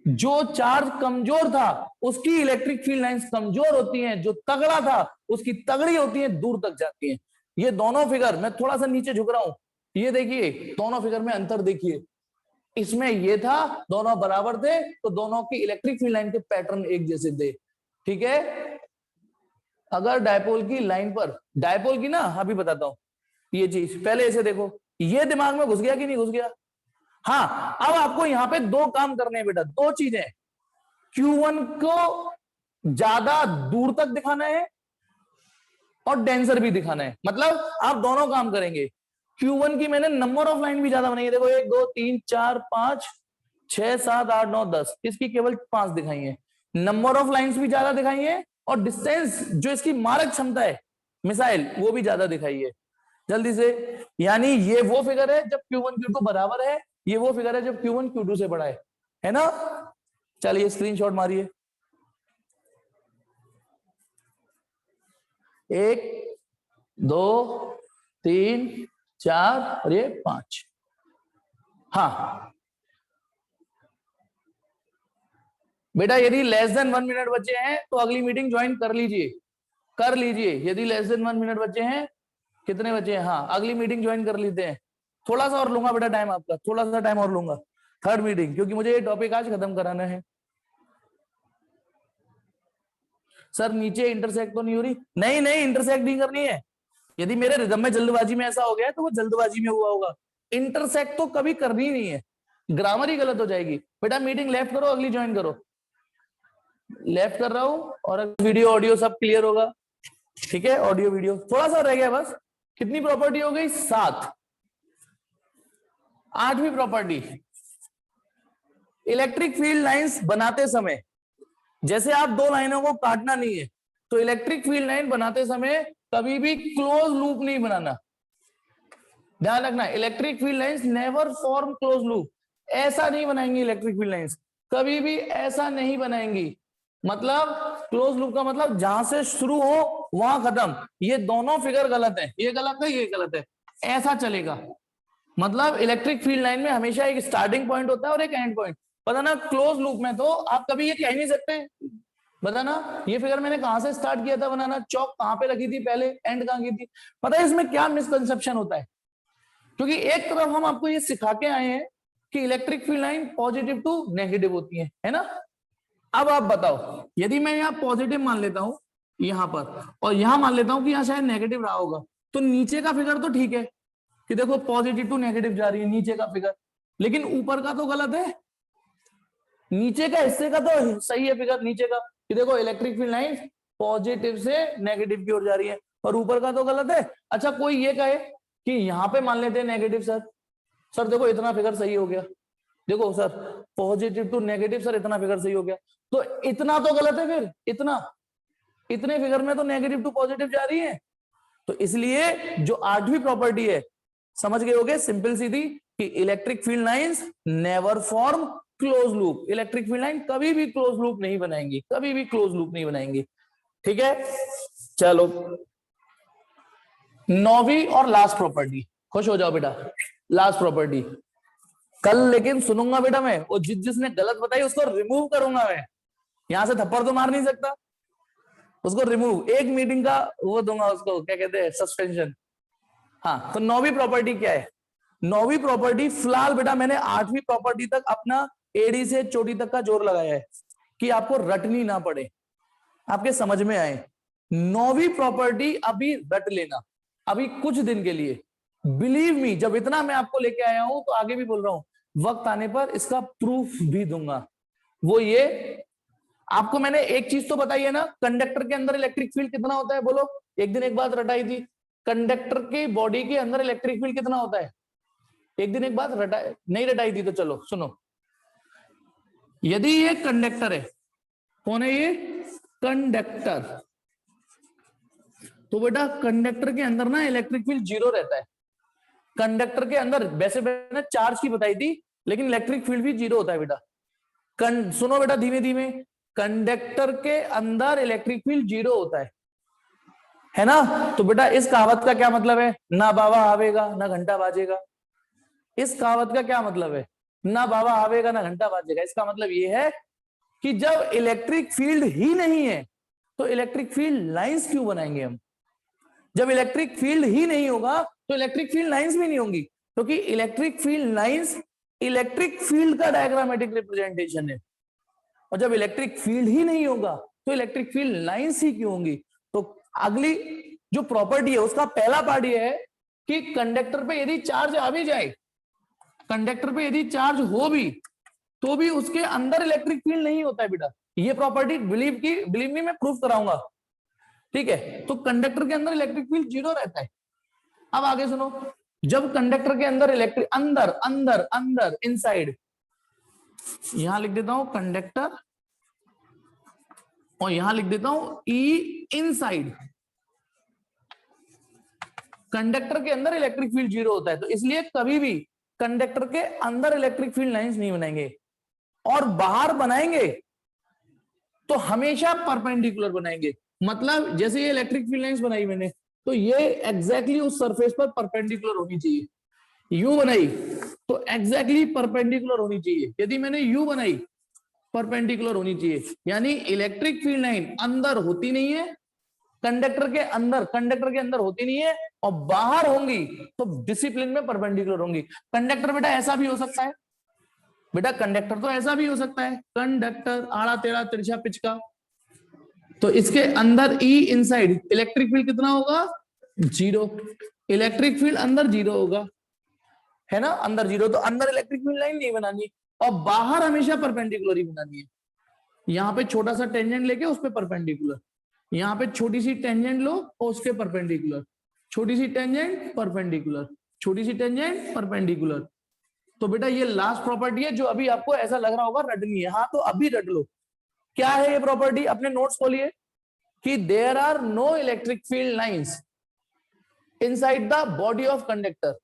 जो चार्ज कमजोर था उसकी इलेक्ट्रिक फील्ड लाइंस कमजोर होती हैं, जो तगड़ा था उसकी तगड़ी होती है, दूर तक जाती हैं। ये दोनों फिगर, मैं थोड़ा सा नीचे झुक रहा हूं, ये देखिए दोनों फिगर में अंतर देखिए, इसमें ये था दोनों बराबर थे तो दोनों की इलेक्ट्रिक फील्ड लाइन के पैटर्न एक जैसे थे, ठीक है। अगर डायपोल की लाइन पर, डायपोल की ना अभी बताता हूं ये चीज, पहले इसे देखो, ये दिमाग में घुस गया कि नहीं घुस गया। हाँ अब आपको यहां पे दो काम करने हैं बेटा, दो चीजें, Q1 को ज्यादा दूर तक दिखाना है और डेंसर भी दिखाना है, मतलब आप दोनों काम करेंगे। Q1 की मैंने नंबर ऑफ लाइन भी ज्यादा बनाई है, देखो 1 2 3 4 5 6 7 8 9 10, इसकी केवल 5 दिखाई है, नंबर ऑफ लाइंस भी ज्यादा दिखाई है और डिस्टेंस जो इसकी मारक क्षमता है मिसाइल वो भी ज्यादा दिखाई है। जल्दी से, यानी ये वो फिगर है जब Q1 Q2 बराबर है, ये वो फिगर है जब Q1 Q2 से बड़ा है ना। चलिए स्क्रीनशॉट मारिए, 1 2 3 4 और ये 5। हाँ बेटा यदि लेस देन 1 मिनट बचे हैं तो अगली मीटिंग ज्वाइन कर लीजिए, कर लीजिए, यदि लेस देन 1 मिनट बचे हैं, कितने बचे हैं, हाँ अगली मीटिंग ज्वाइन कर लेते हैं। थोड़ा सा और लूंगा बेटा टाइम आपका, थोड़ा सा टाइम और लूंगा, थर्ड मीटिंग, क्योंकि मुझे ये टॉपिक आज खत्म कराना है। सर नीचे इंटरसेक्ट तो नहीं हो रही, नहीं नहीं इंटरसेक्ट नहीं करनी है, यदि मेरे रिदम में जल्दबाजी में ऐसा हो गया है तो वो जल्दबाजी में हुआ होगा, इंटरसेक्ट तो कभी करनी ही नहीं है, ग्रामर ही गलत हो जाएगी। बेटा मीटिंग लेफ्ट करो, अगली ज्वाइन करो। लेफ्ट कर रहा हूं और वीडियो ऑडियो सब क्लियर होगा, ठीक है। ऑडियो वीडियो थोड़ा सा रह गया बस। कितनी प्रॉपर्टी हो गई? 7। 8वीं प्रॉपर्टी, इलेक्ट्रिक फील्ड लाइंस बनाते समय, जैसे आप दो लाइनों को काटना नहीं है, तो इलेक्ट्रिक फील्ड लाइन बनाते समय कभी भी क्लोज लूप नहीं बनाना। ध्यान रखना, electric field lines never form close loop. ऐसा नहीं बनाएंगे इलेक्ट्रिक फील्ड लाइंस, कभी भी ऐसा नहीं बनाएंगी। मतलब क्लोज लूप का मतलब जहां से शुरू हो वहां खत्म। ये दोनों फिगर गलत है, ये गलत है, ये गलत है, ऐसा चलेगा। मतलब इलेक्ट्रिक फील्ड लाइन में हमेशा एक स्टार्टिंग पॉइंट होता है और एक एंड पॉइंट। पता ना, क्लोज लूप में तो आप कभी ये कह ही नहीं सकते, बताना ये फिगर मैंने कहां से स्टार्ट किया था बनाना, चौक कहां पे लगी थी पहले, एंड कहां की थी। पता है इसमें क्या मिसकंसेप्शन होता है? क्योंकि एक तरफ हम आपको ये सिखा के आए हैं कि electric field line positive to negative होती है ना। अब आप बताओ, यदि मैं यहाँ पॉजिटिव मान लेता हूं यहां पर, और यहां मान लेता हूं कि यहाँ शायद नेगेटिव रहा होगा, तो नीचे का फिगर तो ठीक है कि देखो पॉजिटिव टू नेगेटिव जा रही है नीचे का फिगर, लेकिन ऊपर का तो गलत है। नीचे का हिस्से का तो सही है फिगर नीचे का, कि देखो इलेक्ट्रिक फील्ड लाइन पॉजिटिव से नेगेटिव की ओर जा रही है, और ऊपर का तो गलत है। अच्छा कोई ये कहे कि यहाँ पे मान लेते हैं नेगेटिव, सर देखो इतना फिगर सही हो गया, देखो sir positive to negative, sir इतना फिगर सही हो गया, तो इतना तो गलत है फिर, इतने फिगर में तो नेगेटिव टू पॉजिटिव जा रही है। तो इसलिए जो 8वीं प्रॉपर्टी है, समझ गए होगे, सिंपल सीधी, कि electric field lines never form close loop. Electric field line कभी भी क्लोज लूप नहीं बनाएंगी, कभी भी क्लोज लूप नहीं बनाएंगी, ठीक है। चलो 9वीं और लास्ट प्रॉपर्टी, खुश हो जाओ बेटा, लास्ट प्रॉपर्टी। कल लेकिन सुनूंगा बेटा मैं, वो जिसने गलत बताई उसको रिमूव करूंगा मैं, यहां से थप्पड़ तो मार नहीं सकता, उसको रिमूव, एक मीटिंग का वो दूंगा उसको, क्या कहते हैं, सस्पेंशन। हाँ, तो 9वीं प्रॉपर्टी क्या है? 9वीं प्रॉपर्टी, फिलहाल बेटा मैंने 8वीं प्रॉपर्टी तक अपना एड़ी से चोटी तक का जोर लगाया है कि आपको रटनी ना पड़े, आपके समझ में आए। 9वीं प्रॉपर्टी अभी रट लेना, अभी कुछ दिन के लिए, बिलीव मी, जब इतना मैं आपको लेके आया हूं तो आगे भी बोल रहा हूं, वक्त आने पर इसका प्रूफ भी दूंगा। वो ये, आपको मैंने एक चीज तो बताई है ना, कंडक्टर के अंदर इलेक्ट्रिक फील्ड कितना होता है, बोलो। एक दिन एक बात रटाई थी, कंडक्टर की बॉडी के अंदर इलेक्ट्रिक फील्ड कितना होता है, एक दिन एक बात नहीं रटाई थी, तो चलो सुनो। यदि ये कंडक्टर है, कौन है ये, कंडक्टर, तो बेटा कंडक्टर के अंदर ना इलेक्ट्रिक फील्ड 0 रहता है। कंडक्टर के अंदर, वैसे मैंने चार्ज की बताई थी, लेकिन इलेक्ट्रिक फील्ड भी 0 होता है बेटा। सुनो बेटा धीमे धीमे, कंडक्टर के अंदर इलेक्ट्रिक फील्ड 0 होता है ना। तो बेटा इस कहावत का क्या मतलब है, ना बाबा आवेगा ना घंटा बाजेगा। इस कहावत का क्या मतलब है, ना बाबा आवेगा ना घंटा बाजेगा। इसका मतलब ये है कि जब इलेक्ट्रिक फील्ड ही नहीं है तो इलेक्ट्रिक फील्ड लाइंस क्यों बनाएंगे हम। जब इलेक्ट्रिक फील्ड ही नहीं होगा तो इलेक्ट्रिक फील्ड लाइंस भी नहीं होंगी, क्योंकि electric field lines electric field का डायग्रामेटिक रिप्रेजेंटेशन है। और जब इलेक्ट्रिक फील्ड ही नहीं होगा तो इलेक्ट्रिक फील्ड लाइंस ही क्यों होंगी। तो अगली जो प्रॉपर्टी है उसका पहला पार्ट यह है कि कंडक्टर पे यदि चार्ज आ भी जाए, कंडक्टर पे यदि चार्ज हो भी, तो भी उसके अंदर इलेक्ट्रिक फील्ड नहीं होता है बेटा। ये प्रॉपर्टी बिलीव मी मैं प्रूफ कराऊंगा, ठीक है। तो कंडक्टर के अंदर इलेक्ट्रिक फील्ड 0 रहता है। अब आगे सुनो, जब कंडक्टर के अंदर इलेक्ट्रिक, अंदर अंदर अंदर इनसाइड, यहां लिख देता हूं कंडक्टर और यहां लिख देता हूं ई इनसाइड, कंडक्टर के अंदर इलेक्ट्रिक फील्ड 0 होता है, तो इसलिए कभी भी कंडक्टर के अंदर इलेक्ट्रिक फील्ड लाइंस नहीं बनाएंगे, और बाहर बनाएंगे तो हमेशा परपेंडिकुलर बनाएंगे। मतलब जैसे ये इलेक्ट्रिक फील्ड लाइंस बनाई मैंने, तो ये एग्जैक्टली उस सरफेस पर परपेंडिकुलर होनी चाहिए। यू बनाई तो एग्जैक्टली परपेंडिकुलर होनी चाहिए। यदि मैंने यू बनाई, परपेंडिकुलर होनी चाहिए। यानी इलेक्ट्रिक फील्ड लाइन अंदर होती नहीं है, कंडक्टर के अंदर होती नहीं है, और बाहर होंगी तो डिसिप्लिन में परपेंडिकुलर होंगी। कंडक्टर बेटा ऐसा भी हो सकता है, बेटा कंडक्टर तो ऐसा भी हो सकता है, कंडक्टर आड़ा टेढ़ा तिरछा पिचका, तो इसके अंदर ई इनसाइड इलेक्ट्रिक फील्ड कितना होगा, 0। इलेक्ट्रिक फील्ड अंदर 0 होगा, है ना, अंदर 0, तो अंदर इलेक्ट्रिक फील्ड लाइन नहीं बनानी, और बाहर हमेशा परपेंडिकुलर ही बनानी है। यहाँ पे छोटा सा टेंजेंट लेके उस पे परपेंडिकुलर, यहाँ पे छोटी सी टेंजेंट लो और उसके परपेंडिकुलर, छोटी सी टेंजेंट परपेंडिकुलर, छोटी सी टेंजेंट परपेंडिकुलर। तो बेटा ये लास्ट प्रॉपर्टी है जो अभी आपको ऐसा लग रहा होगा रटनी है, हाँ तो अभी रट लो। क्या है ये प्रॉपर्टी, अपने नोट्स खोलिए कि there are no electric field lines inside the body of conductor.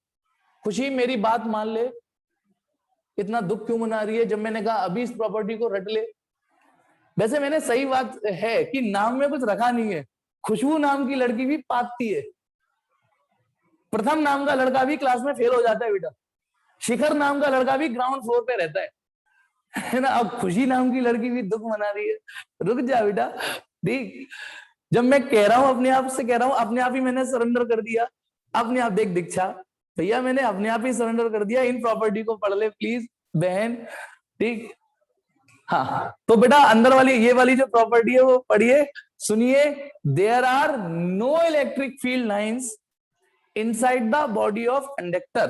खुशी मेरी बात मान ले, इतना दुख क्यों मना रही है जब मैंने कहा अभी इस प्रॉपर्टी को रट ले। वैसे मैंने सही बात है कि नाम में कुछ रखा नहीं है, खुशबू नाम की लड़की भी पाती है, प्रथम नाम का लड़का भी क्लास में फेल हो जाता है बेटा, शिखर नाम का लड़का भी ग्राउंड फ्लोर पे रहता है ना। अब खुशी नाम की लड़की भी दुख मना रही है, रुक जा बेटा। देख जब मैं कह रहा हूं अपने आप से कह रहा हूं, अपने आप ही मैंने सरेंडर कर दिया, अपने आप देख दीक्षा भैया मैंने अपने आप ही सरेंडर कर दिया। इन प्रॉपर्टी को पढ़ ले प्लीज बहन, ठीक। हाँ तो बेटा अंदर वाली ये वाली जो प्रॉपर्टी है वो पढ़िए, सुनिए। There are no electric field lines inside the body of conductor,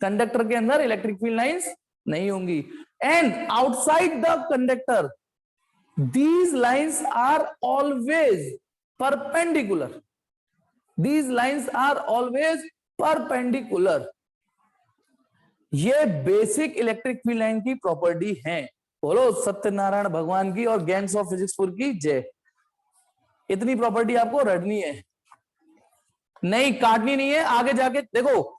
conductor के अंदर इलेक्ट्रिक फील्ड लाइंस नहीं होंगी। And outside the conductor these lines are always perpendicular, these lines are always perpendicular। ये बेसिक इलेक्ट्रिक फील्ड लाइन की property है। बोलो सत्यनारायण भगवान की और गैंग्स ऑफ फिजिक्सपुर की जय। इतनी प्रॉपर्टी आपको रटनी है, नहीं काटनी नहीं है। आगे जाके देखो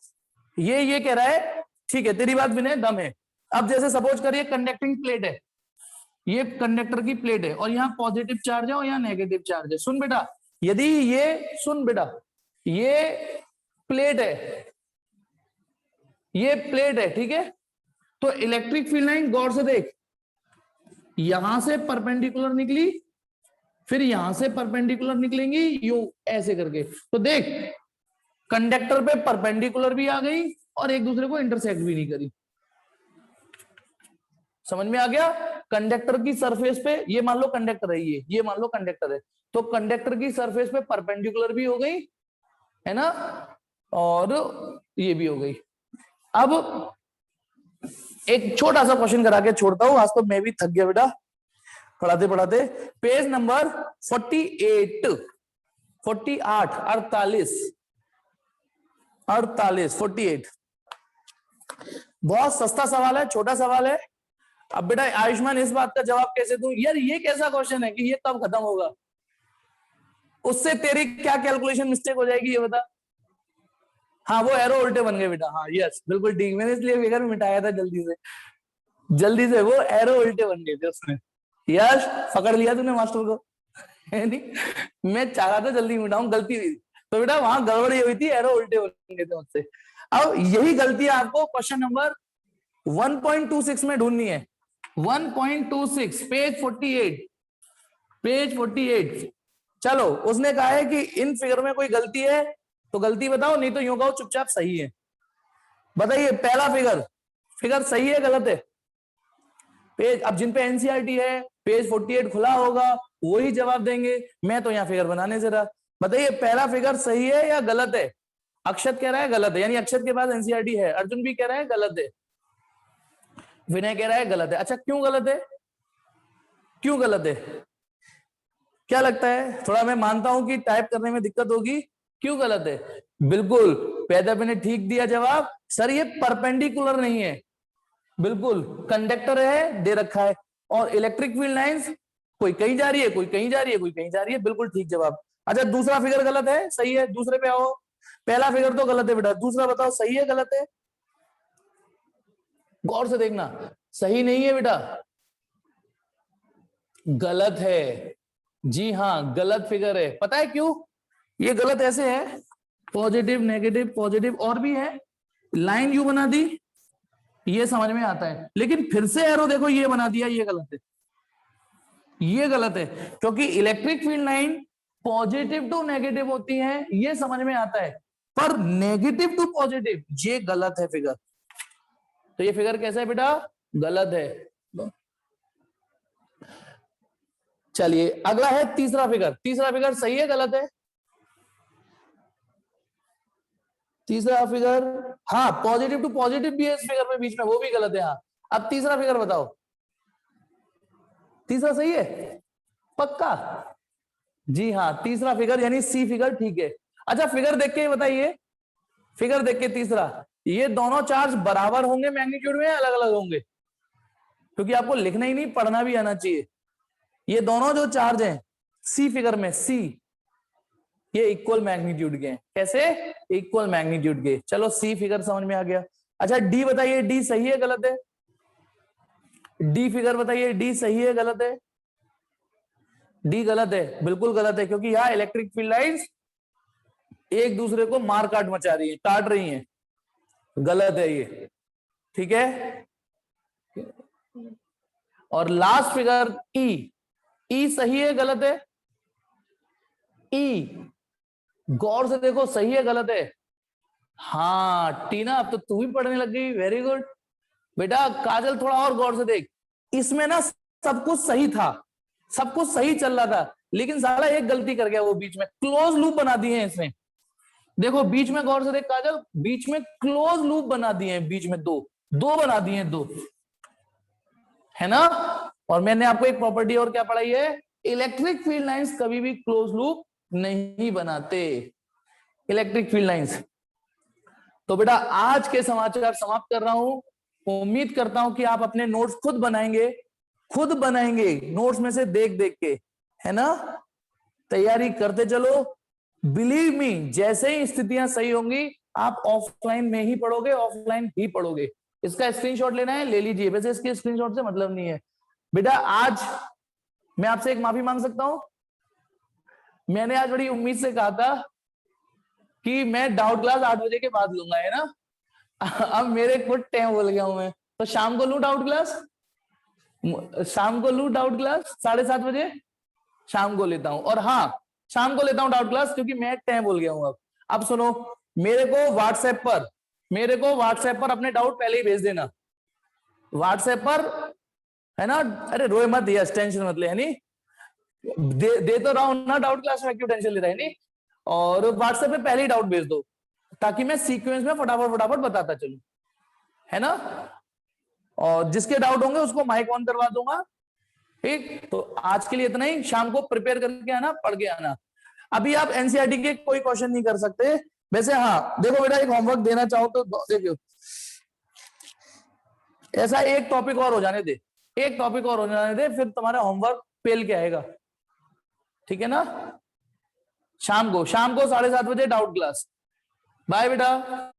ये कह रहा है, ठीक है तेरी बात विनय दम है। अब जैसे सपोज करिए कंडक्टिंग प्लेट है, ये कंडक्टर की प्लेट है और यहाँ पॉजिटिव चार्ज है और यहाँ नेगेटिव चार्ज है। सुन बेटा, यदि ये सुन बेटा ये प्लेट है, ये प्लेट है, ठीक है। तो इलेक्ट्रिक फील्ड लाइन गौर से देख, यहां से परपेंडिकुलर निकली, फिर यहां से परपेंडिकुलर निकलेंगी यूं ऐसे करके। तो देख कंडक्टर पे परपेंडिकुलर भी आ गई और एक दूसरे को इंटरसेक्ट भी नहीं करी। समझ में आ गया? कंडक्टर की सरफेस पे ये मान लो कंडक्टर है, ये मान लो कंडक्टर है, तो कंडक्टर की सरफेस पे परपेंडिकुलर भी हो गई है ना, और ये भी हो गई। अब एक छोटा सा क्वेश्चन करा के छोड़ता हूं, आज तो मैं भी थक गया बेटा पढ़ाते पढ़ाते। पेज नंबर 48 48 बहुत सस्ता सवाल है, छोटा सवाल है। अब बेटा आयुष्मान इस बात का जवाब कैसे दूं यार, ये कैसा क्वेश्चन है कि ये कब खत्म होगा, उससे तेरी क्या कैलकुलेशन मिस्टेक हो जाएगी ये बता। हाँ वो एरो उल्टे बन गए बेटा, हाँ यस बिल्कुल ठीक, मैंने इसलिए फिगर मिटाया था जल्दी से वो एरो उल्टे बन गए थे उसमें। यस पकड़ लिया तूने मास्टर को है नहीं, मैं चाह रहा था जल्दी मिटाऊं, गलती हुई तो बेटा वहां गड़बड़ी हुई थी, एरो उल्टे बन गए थे मुझसे। अब यही गलती आपको क्वेश्चन नंबर 1.26 में ढूंढनी है। 1.26 पेज 48। चलो उसने कहा है कि इन फिगर में कोई गलती है तो गलती बताओ, नहीं तो यूं कहो चुपचाप सही है। बताइए पहला फिगर सही है गलत है? पेज अब जिन पे एनसीईआरटी है पेज 48 खुला होगा वही जवाब देंगे, मैं तो यहाँ फिगर बनाने से रहा। बताइए पहला फिगर सही है या गलत है? अक्षत कह रहा है गलत है, यानी अक्षत के पास एनसीईआरटी है। अर्जुन भी कह रहा है गलत है, विनय कह रहा है गलत है। अच्छा क्यों गलत है, क्यों गलत है, क्या लगता है? थोड़ा मैं मानता हूं कि टाइप करने में दिक्कत होगी, क्यों गलत है? बिल्कुल पैदा ने ठीक दिया जवाब, सर ये परपेंडिकुलर नहीं है। बिल्कुल कंडक्टर है दे रखा है और इलेक्ट्रिक फील्ड लाइंस कोई कहीं जा रही है, कोई कहीं जा रही है, कोई कहीं जा रही है, बिल्कुल ठीक जवाब। अच्छा दूसरा फिगर गलत है सही है? दूसरे पे आओ, पहला फिगर तो गलत है बेटा, दूसरा बताओ सही है गलत है? गौर से देखना, सही नहीं है बेटा, गलत है। जी हाँ गलत फिगर है, पता है क्यों ये गलत ऐसे है? पॉजिटिव नेगेटिव पॉजिटिव और भी है, लाइन यू बना दी ये समझ में आता है, लेकिन फिर से एरो देखो ये बना दिया, ये गलत है, ये गलत है। क्योंकि electric field line positive to negative होती है ये समझ में आता है, पर नेगेटिव टू पॉजिटिव ये गलत है फिगर। तो ये फिगर कैसा है बेटा? गलत है। चलिए अगला है तीसरा फिगर सही है गलत है? तीसरा फिगर हाँ पॉजिटिव टू पॉजिटिव भी है इस फिगर में बीच में, वो भी गलत है। हाँ अब तीसरा फिगर बताओ, तीसरा सही है पक्का? जी हाँ, तीसरा फिगर यानी सी फिगर ठीक है। अच्छा फिगर देख के बताइए, फिगर देख के तीसरा, ये दोनों चार्ज बराबर होंगे मैग्नीट्यूड में, अलग अलग होंगे? क्योंकि आपको लिखना ही नहीं, पढ़ना भी आना चाहिए। ये दोनों जो चार्ज हैं सी फिगर में, सी, ये इक्वल मैग्नीट्यूड के हैं। कैसे? इक्वल मैग्नीट्यूड के। चलो सी फिगर समझ में आ गया। अच्छा डी बताइए, डी सही है गलत है? डी फिगर बताइए, डी सही है गलत है? डी गलत है, बिल्कुल गलत है, क्योंकि यहां इलेक्ट्रिक फील्ड लाइंस एक दूसरे को मार काट मचा रही है, काट रही हैं। गलत है ये, ठीक है। और लास्ट फिगर ई, ई सही है गलत है? ई गौर से देखो, सही है गलत है? हाँ टीना, अब तो तू भी पढ़ने लग गई, वेरी गुड बेटा। काजल थोड़ा और गौर से देख, इसमें ना सब कुछ सही था, सब कुछ सही चल रहा था, लेकिन साला एक गलती कर गया वो, बीच में क्लोज लूप बना दिए हैं इसने। देखो बीच में गौर से देख काजल, बीच में क्लोज लूप बना दिए हैं, बीच में दो बना दिए हैं, दो, है ना। और मैंने आपको एक प्रॉपर्टी और क्या पढ़ाई है, इलेक्ट्रिक फील्ड लाइंस कभी भी क्लोज लूप नहीं बनाते, इलेक्ट्रिक फील्ड लाइंस। तो बेटा आज के समाचार समाप्त कर रहा हूं। उम्मीद करता हूं कि आप अपने नोट्स खुद बनाएंगे, खुद बनाएंगे नोट्स में से देख देख के, है ना। तैयारी करते चलो, बिलीव मी, जैसे ही स्थितियां सही होंगी आप ऑफलाइन में ही पढ़ोगे, ऑफलाइन ही पढ़ोगे। इसका स्क्रीनशॉट लेना है ले लीजिए, वैसे इसके स्क्रीनशॉट से मतलब नहीं है। बेटा आज मैं आपसे एक माफी मांग सकता हूं, मैंने आज बड़ी उम्मीद से कहा था कि मैं डाउट क्लास 8 बजे के बाद लूंगा, है ना। अब मेरे खुद टाइम बोल गया हूं मैं, तो शाम को लूं डाउट क्लास, शाम को लूं डाउट क्लास 7:30 बजे, शाम को लेता हूं। और हाँ शाम को लेता हूं डाउट क्लास, क्योंकि मैं टाइम बोल गया हूं। अब सुनो, मेरे को व्हाट्सएप पर अपने डाउट पहले ही भेज देना, व्हाट्सएप पर, है ना। अरे रोए मत, यस टेंशन मत ले, है नहीं, दे तो रहा हूं ना डाउट क्लास में, क्यों टेंशन ले रहा है नहीं। और व्हाट्सएप पे पहले ही डाउट भेज दो, ताकि मैं सीक्वेंस में फटाफट फटाफट बताता चलूं, है ना। और जिसके डाउट होंगे उसको माइक ऑन करवा दूंगा, ठीक। तो आज के लिए इतना ही, शाम को प्रिपेयर करके आना, पढ़ के आना। अभी आप एनसीईआरटी के कोई क्वेश्चन नहीं कर सकते वैसे। हाँ देखो बेटा, एक होमवर्क देना चाहो तो देखो, ऐसा एक टॉपिक और हो जाने दे, एक टॉपिक और हो जाने दे, फिर तुम्हारा होमवर्क फेल के आएगा, ठीक है ना। शाम को 7:30 बजे डाउट क्लास। बाय बेटा।